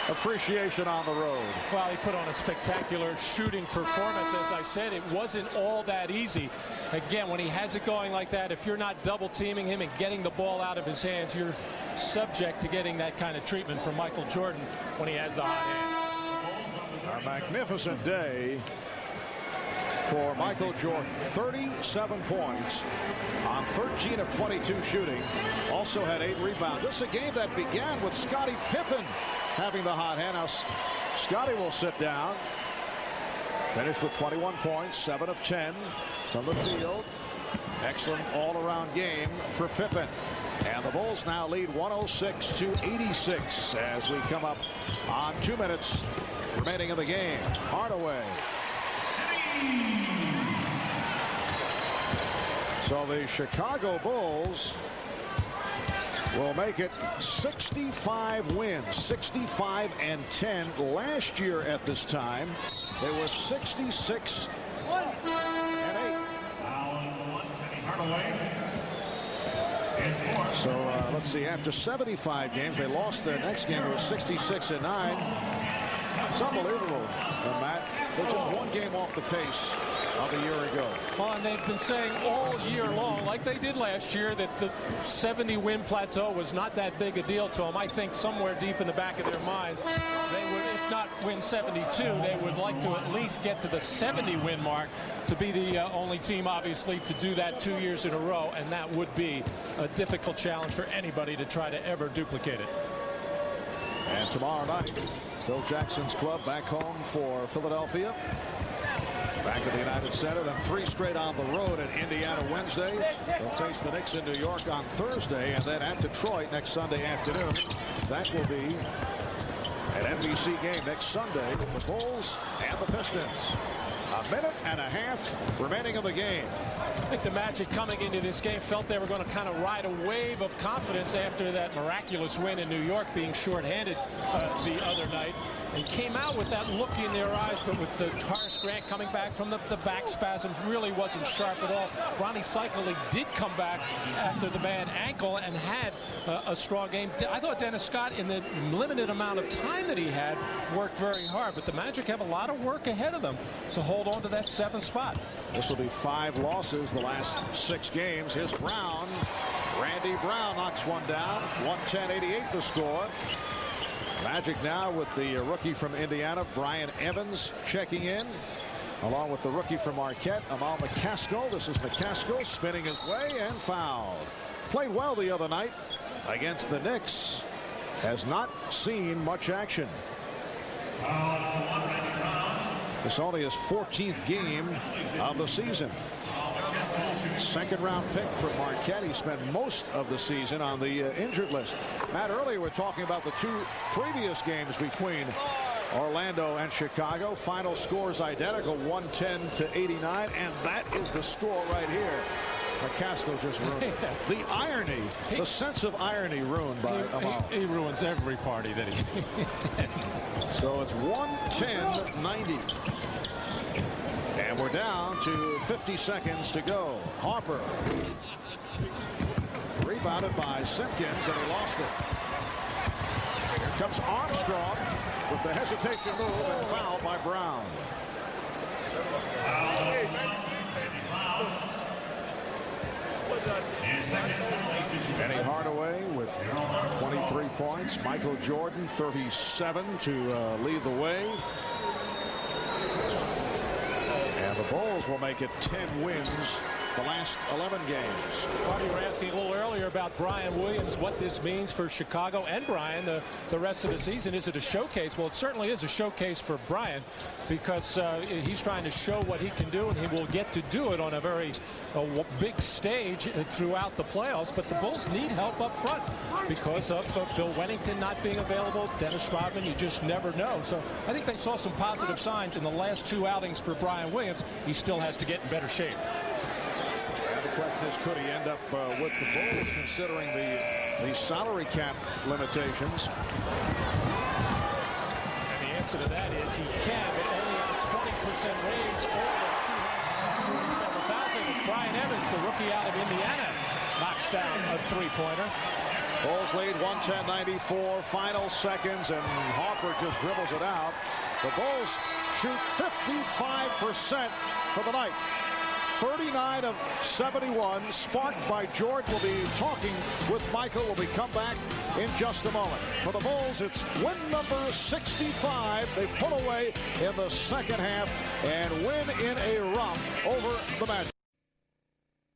appreciation on the road. Well, he put on a spectacular shooting performance. As I said, it wasn't all that easy. Again, when he has it going like that, if you're not double teaming him and getting the ball out of his hands, you're subject to getting that kind of treatment from Michael Jordan when he has the hot hand. A magnificent day for Michael Jordan. 37 points on 13 of 22 shooting. Also had 8 rebounds. This is a game that began with Scottie Pippen having the hot hand. Now Scottie will sit down. Finished with 21 points, 7 of 10 from the field. Excellent all-around game for Pippen. And the Bulls now lead 106-86 as we come up on 2 minutes remaining in the game. Hardaway. So the Chicago Bulls will make it 65 wins, 65-10. Last year at this time, they were 66-8. So let's see, after 75 games, they lost their next game. It was 66-9. It's unbelievable, Matt. They're just one game off the pace of a year ago. Well, and they've been saying all year long, like they did last year, that the 70-win plateau was not that big a deal to them. I think somewhere deep in the back of their minds, they would, if not win 72, they would like to at least get to the 70-win mark to be the only team, obviously, to do that 2 years in a row, and that would be a difficult challenge for anybody to try to ever duplicate it. And tomorrow night, Phil Jackson's club back home for Philadelphia. Back at the United Center, then 3 straight on the road at Indiana Wednesday. They'll face the Knicks in New York on Thursday, and then at Detroit next Sunday afternoon. That will be an NBC game next Sunday with the Bulls and the Pistons. A minute and a half remaining in the game. I think the Magic coming into this game felt they were going to kind of ride a wave of confidence after that miraculous win in New York, being shorthanded the other night, and came out with that look in their eyes, but with the Horace Grant coming back from the back spasms, really wasn't sharp at all. Ronnie Seikaly did come back after the bad ankle and had a strong game. I thought Dennis Scott, in the limited amount of time that he had, worked very hard, but the Magic have a lot of work ahead of them to hold on to that 7th spot. This will be 5 losses the last 6 games. Here's Brown. Randy Brown knocks one down. 110-88 the score. Magic now with the rookie from Indiana, Brian Evans, checking in, along with the rookie from Marquette, Amal McCaskill. This is McCaskill spinning his way and fouled. Played well the other night against the Knicks. Has not seen much action. It's only his 14th game of the season. 2nd round pick for Marquette. He spent most of the season on the injured list. Matt, earlier we're talking about the 2 previous games between Orlando and Chicago. Final scores identical, 110-89, and that is the score right here. McCaskill just ruined it. The irony, the sense of irony ruined by Amal. He ruins every party that he attends. So it's 110-90. And we're down to 50 seconds to go. Harper rebounded by Simpkins, and he lost it. Here comes Armstrong with the hesitation move and foul by Brown. Penny Hardaway with 23 points. Michael Jordan 37 to lead the way. And the Bulls will make it 10 wins the last 11 games. Well, you were asking a little earlier about Brian Williams, what this means for Chicago and Brian the rest of the season. Is it a showcase? Well, it certainly is a showcase for Brian, because he's trying to show what he can do, and he will get to do it on a very big stage throughout the playoffs. But the Bulls need help up front because of Bill Wennington not being available, Dennis Rodman. You just never know. So I think they saw some positive signs in the last 2 outings for Brian Williams. He still has to get in better shape. And the question is, could he end up with the Bulls, considering the salary cap limitations? And the answer to that is he can, but only at a 20% raise over $247,000. It's Brian Evans, the rookie out of Indiana, knocks down a three-pointer. Bulls lead 110-94, final seconds, and Harper just dribbles it out. The Bulls shoot 55% for the night. 39 of 71, sparked by George. We'll be talking with Michael when we come back in just a moment. For the Bulls, it's win number 65. They pull away in the second half and win in a romp over the Magic.